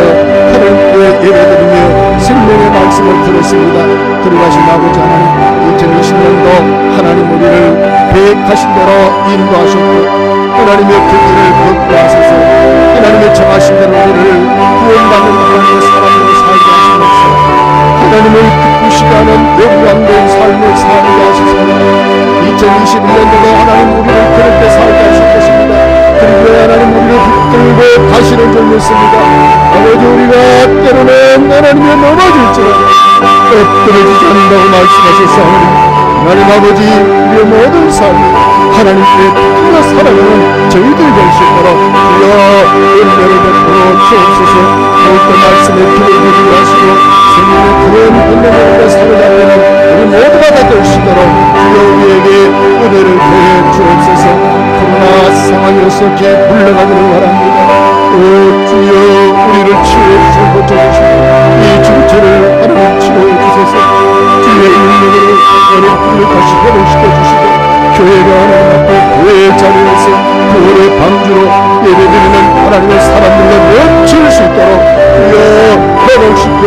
하늘교회 예배드리며 생명의 말씀을 들었습니다. 그러하신 아버지 하나님, 2020년도 하나님 우리를 계획하신 대로 인도하셨고 하나님의 불길을 걷고하소서. 하나님의 정하신 대로 우리를 구원받는 하나님의 사람으로 살게 하시옵소서. 하나님을 기쁘시게 하는 영광된 삶을 살게 하시소서. 2021년도도 하나님 우리를 그렇게 살게 하실 것입니다. 그리고 하나님 우리를 붙들고 가시는 줄 믿습니다. 아버지, 우리가 때로는 하나님의 넘어질지라도 엎드려지지 않는다고 말씀하셨사오니 하나님 아버지, 우리의 모든 삶이 하나님께 붙들어 살아가는 저희들 될 수 있도록 주여 은혜를 베풀어 주옵소서. 더욱더 말씀에 귀를 기울이게 하시고 생명의 그런 은혜를 살아가는 우리 모두가 다 될 수 있도록 주여 우리에게 주옵소서. 코로나 상황이 어떻게 물러가기를 바랍니다. 오 주여, 우리를 치유해주시고 고쳐주시고 이 중처를 하나님 치유해주소서. 주의 능력으로 어린이를 다시 회복시켜주시고 교회가 하나님 앞에 교회의 자리에서 구원의 방주로 예배드리는 하나님의 사람들로 넘칠 수 있도록 주여 회복시켜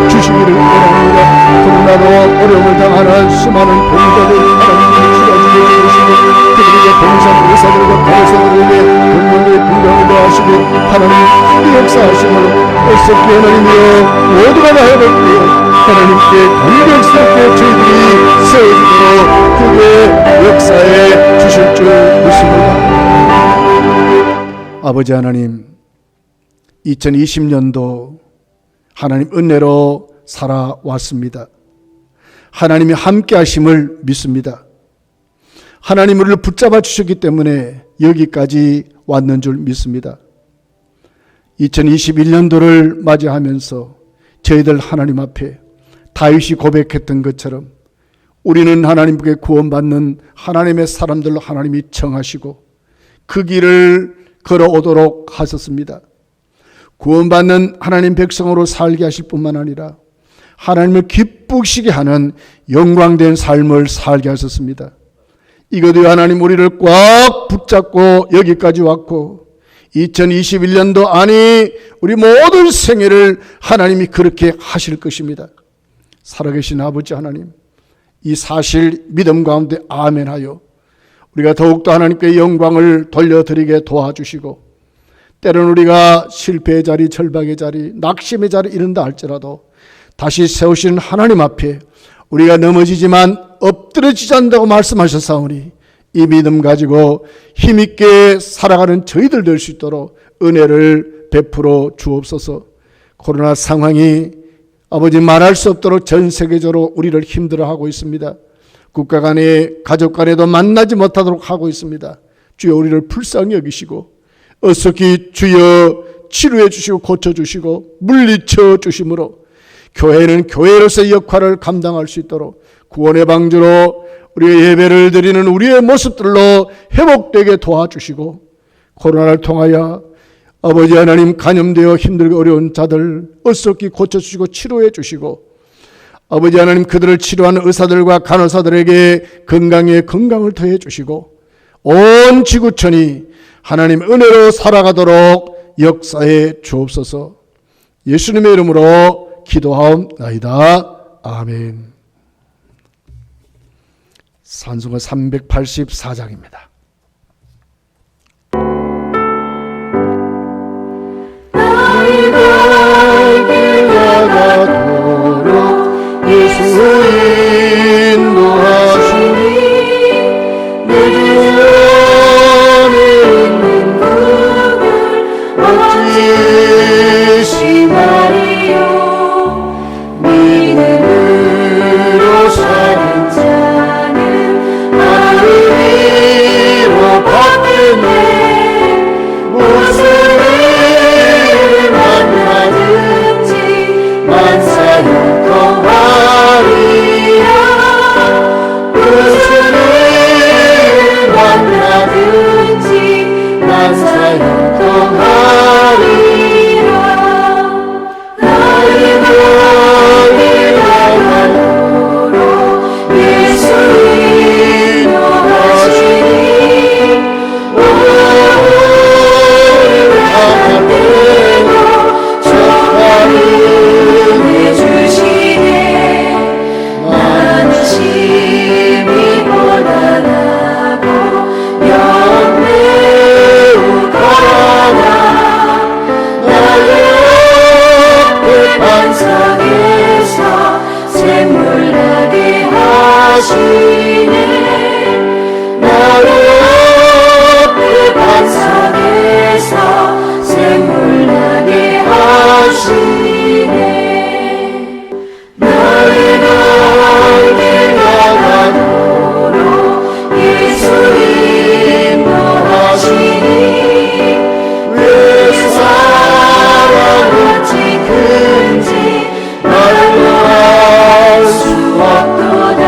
주시기를 원합니다. 코로나로 어려움을 당하는 수많은 병자들 하나님이 치료해 주시고 그들에게 봉사하는 의사들과 간호사들에게 건강의 건강을 더하시고 하나님 크게 역사하심을 어떻게 하나님이여 모두가 다 회복되어 하나님께 감격스럽게 저희들이 세워지도록 그의 역사에 주실 줄 믿습니다. 아버지 하나님, 2020년도 하나님 은혜로 살아왔습니다. 하나님이 함께 하심을 믿습니다. 하나님 우리를 붙잡아 주셨기 때문에 여기까지 왔는 줄 믿습니다. 2021년도를 맞이하면서 저희들 하나님 앞에 다윗이 고백했던 것처럼 우리는 하나님께 구원받는 하나님의 사람들로 하나님이 정하시고 그 길을 걸어오도록 하셨습니다. 구원받는 하나님 백성으로 살게 하실 뿐만 아니라 하나님을 기쁘시게 하는 영광된 삶을 살게 하셨습니다. 이것도 하나님 우리를 꽉 붙잡고 여기까지 왔고 2021년도 아니 우리 모든 생애를 하나님이 그렇게 하실 것입니다. 살아계신 아버지 하나님, 이 사실 믿음 가운데 아멘하여 우리가 더욱더 하나님께 영광을 돌려드리게 도와주시고 때로는 우리가 실패의 자리, 절박의 자리, 낙심의 자리 이른다 할지라도 다시 세우시는 하나님 앞에 우리가 넘어지지만 엎드려지지 않는다고 말씀하셨사오니 이 믿음 가지고 힘있게 살아가는 저희들 될 수 있도록 은혜를 베풀어 주옵소서. 코로나 상황이 아버지 말할 수 없도록 전 세계적으로 우리를 힘들어하고 있습니다. 국가 간에 가족 간에도 만나지 못하도록 하고 있습니다. 주여 우리를 불쌍히 여기시고 어떻게 주여 치료해 주시고 고쳐주시고 물리쳐 주심으로 교회는 교회로서의 역할을 감당할 수 있도록 구원의 방주로 우리의 예배를 드리는 우리의 모습들로 회복되게 도와주시고 코로나를 통하여 아버지 하나님 감염되어 힘들고 어려운 자들 어떻게 고쳐주시고 치료해 주시고 아버지 하나님 그들을 치료하는 의사들과 간호사들에게 건강에 건강을 더해 주시고 온 지구촌이 하나님 은혜로 살아가도록 역사해 주옵소서. 예수님의 이름으로 기도하옵나이다. 아멘. 산송가 384장입니다. 나가도록 예수 인도하시니 내 주안에 있는 그를 어찌시나리요. 믿음으로 사는 자는 나를 위로받겠네. 무슨 일을 만나든지 만사형통하리라. 무슨 일을 만나든지 만사형통하리라. 나의 멀리 나가도록 예수 인도하시니 오늘 하나님께로 적하는 해주시네. 나는 심히 고단하고 영매우 가라. 나의 앞에 반석에서 샘물나게 하시네. 나의 앞에 반석에서 샘물나게 하시네. 나의 갈길 나가도록 예수 인도하시니 왜 사랑 어찌 큰지 말로 알 수 없도다.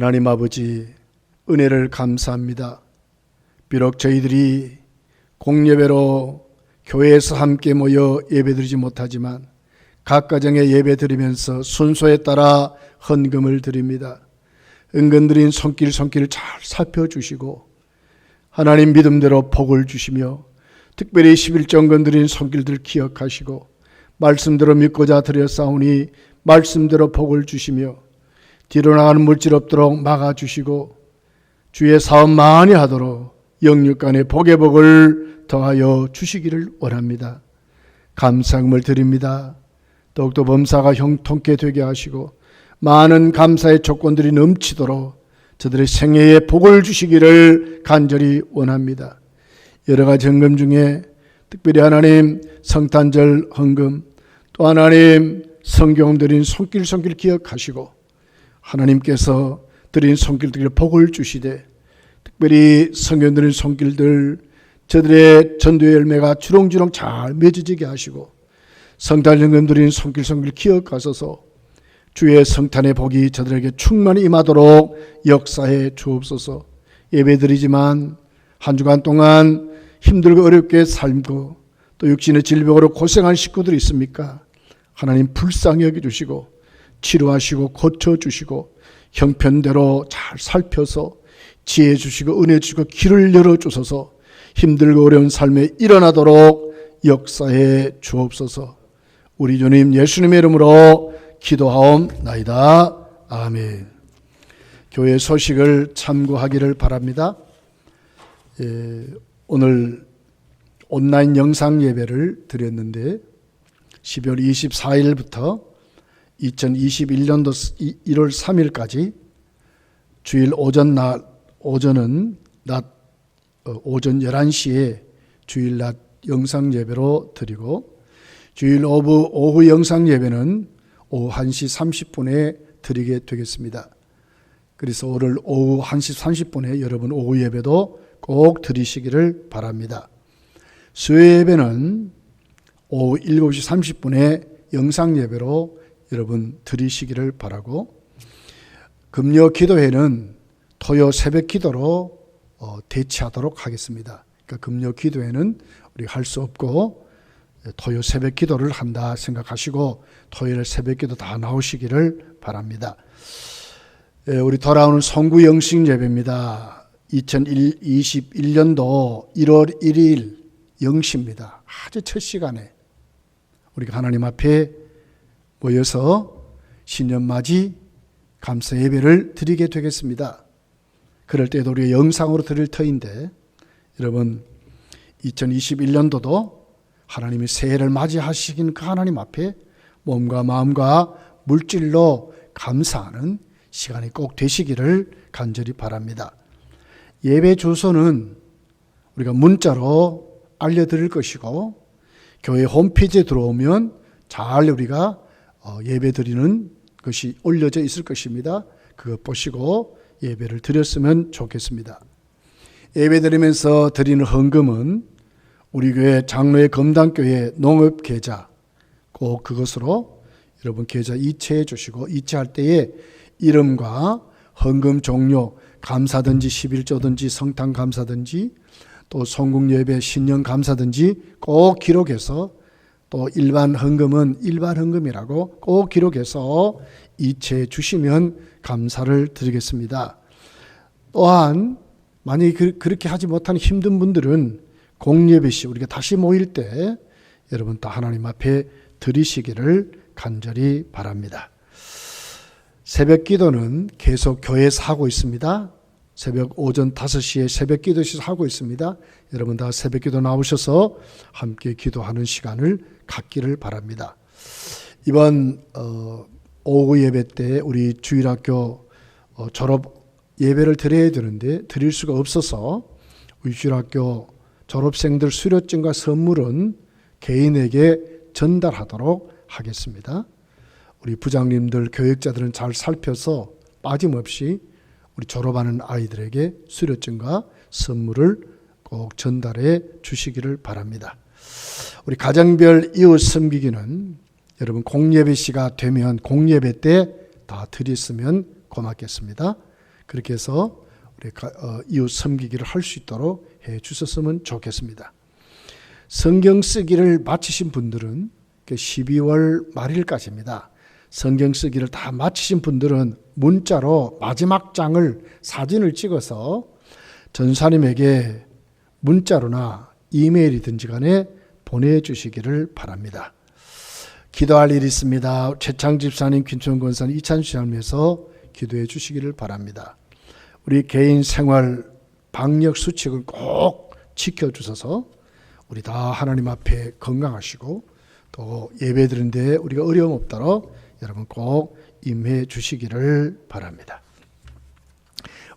하나님 아버지, 은혜를 감사합니다. 비록 저희들이 공예배로 교회에서 함께 모여 예배드리지 못하지만 각 가정에 예배드리면서 순서에 따라 헌금을 드립니다. 은근드린 손길 잘 살펴주시고 하나님 믿음대로 복을 주시며 특별히 11정 드린 손길들 기억하시고 말씀대로 믿고자 드렸사오니 말씀대로 복을 주시며 뒤로 나가는 물질 없도록 막아주시고 주의 사업 많이 하도록 영육간의 복의 복을 더하여 주시기를 원합니다. 감사금을 드립니다. 더욱더 범사가 형통케 되게 하시고 많은 감사의 조건들이 넘치도록 저들의 생애에 복을 주시기를 간절히 원합니다. 여러 가지 헌금 중에 특별히 하나님 성탄절 헌금, 또 하나님 성경 드린 손길 기억하시고 하나님께서 드린 손길들에 복을 주시되 특별히 성경 드린 손길들 저들의 전도의 열매가 주렁주렁 잘 맺어지게 하시고 성탄 헌금 드린 손길 기억하소서. 주의 성탄의 복이 저들에게 충만히 임하도록 역사해 주옵소서. 예배드리지만 한 주간 동안 힘들고 어렵게 살고 또 육신의 질병으로 고생한 식구들이 있습니까? 하나님 불쌍히 여겨주시고 치료하시고 고쳐주시고 형편대로 잘 살펴서 지혜 주시고 은혜 주시고 길을 열어주소서. 힘들고 어려운 삶에 일어나도록 역사해 주옵소서. 우리 주님 예수님의 이름으로 기도하옵나이다. 아멘. 교회 소식을 참고하기를 바랍니다. 오늘 온라인 영상 예배를 드렸는데 12월 24일부터 2021년도 1월 3일까지 주일 오전 오전은 오전 11시에 주일 낮 영상 예배로 드리고 주일 오후 영상 예배는 오후 1시 30분에 드리게 되겠습니다. 그래서 오늘 오후 1시 30분에 여러분 오후 예배도 꼭 드리시기를 바랍니다. 수요 예배는 오후 7시 30분에 영상 예배로 여러분 드리시기를 바라고 금요 기도회는 토요 새벽 기도로 대치하도록 하겠습니다. 그러니까 금요 기도회는 우리 할 수 없고 토요 새벽 기도를 한다 생각하시고 토요일 새벽 기도 다 나오시기를 바랍니다. 우리 돌아오는 성구 영식 예배입니다. 2021년도 1월 1일 영시입니다. 아주 첫 시간에 우리가 하나님 앞에 모여서 신년맞이 감사 예배를 드리게 되겠습니다. 그럴 때도 우리가 영상으로 드릴 터인데 여러분 2021년도도 하나님이 새해를 맞이하시긴 그 하나님 앞에 몸과 마음과 물질로 감사하는 시간이 꼭 되시기를 간절히 바랍니다. 예배 주소는 우리가 문자로 알려드릴 것이고 교회 홈페이지에 들어오면 잘 우리가 예배 드리는 것이 올려져 있을 것입니다. 그거 보시고 예배를 드렸으면 좋겠습니다. 예배 드리면서 드리는 헌금은 우리 교회 장로의 검단교회 농업계좌 꼭 그것으로 여러분 계좌 이체해 주시고 이체할 때에 이름과 헌금 종료 감사든지 11조든지 성탄 감사든지 또 성국예배 신년 감사든지 꼭 기록해서 또 일반 헌금은 일반 헌금이라고 꼭 기록해서 이체해 주시면 감사를 드리겠습니다. 또한 만약에 그렇게 하지 못하는 힘든 분들은 공예배 시 우리가 다시 모일 때 여러분 또 하나님 앞에 드리시기를 간절히 바랍니다. 새벽 기도는 계속 교회에서 하고 있습니다. 새벽 오전 5시에 새벽 기도실 하고 있습니다. 여러분 다 새벽 기도 나오셔서 함께 기도하는 시간을 갖기를 바랍니다. 이번 오후 예배 때 우리 주일학교 졸업 예배를 드려야 되는데 드릴 수가 없어서 우리 주일학교 졸업생들 수료증과 선물은 개인에게 전달하도록 하겠습니다. 우리 부장님들, 교육자들은 잘 살펴서 빠짐없이 우리 졸업하는 아이들에게 수료증과 선물을 꼭 전달해 주시기를 바랍니다. 우리 가정별 이웃 섬기기는 여러분 공예배 시가 되면 공예배 때 다 드렸으면 고맙겠습니다. 그렇게 해서 우리 이웃 섬기기를 할 수 있도록 해 주셨으면 좋겠습니다. 성경 쓰기를 마치신 분들은 12월 말일까지입니다. 성경 쓰기를 다 마치신 분들은 문자로 마지막 장을 사진을 찍어서 전사님에게 문자로나 이메일이든지 간에 보내주시기를 바랍니다. 기도할 일이 있습니다. 최창 집사님, 김천 권사님, 이찬수 장로에서 기도해 주시기를 바랍니다. 우리 개인 생활 방역 수칙을 꼭 지켜주셔서 우리 다 하나님 앞에 건강하시고 또 예배 드리는데 우리가 어려움 없도록 여러분 꼭 임해 주시기를 바랍니다.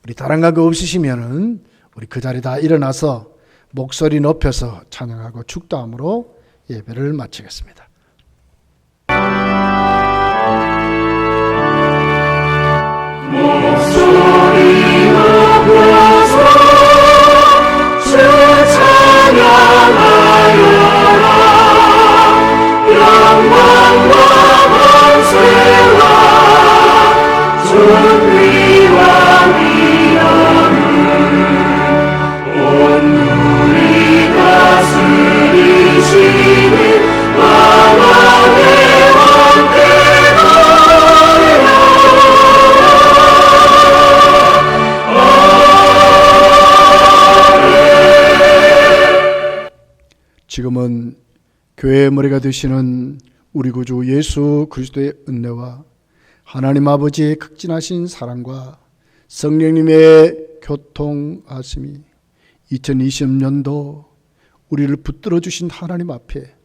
우리 다른 거 없으시면은 우리 그 자리 다 일어나서 목소리 높여서 찬양하고 축도함으로 예배를 마치겠습니다. 목소리 높여서 주 찬양하여라. 영광과 권세와 존귀와 위엄을 온 우리 다스리시는 왕왕의 왕께 지금은 교회의 머리가 되시는 우리 구주 예수 그리스도의 은혜와 하나님 아버지의 극진하신 사랑과 성령님의 교통하심이 2020년도 우리를 붙들어 주신 하나님 앞에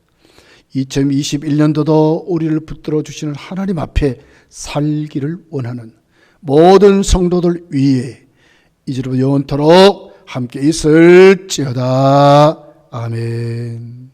2021년도도 우리를 붙들어 주시는 하나님 앞에 살기를 원하는 모든 성도들 위에 이제부터 영원토록 함께 있을지어다. 아멘.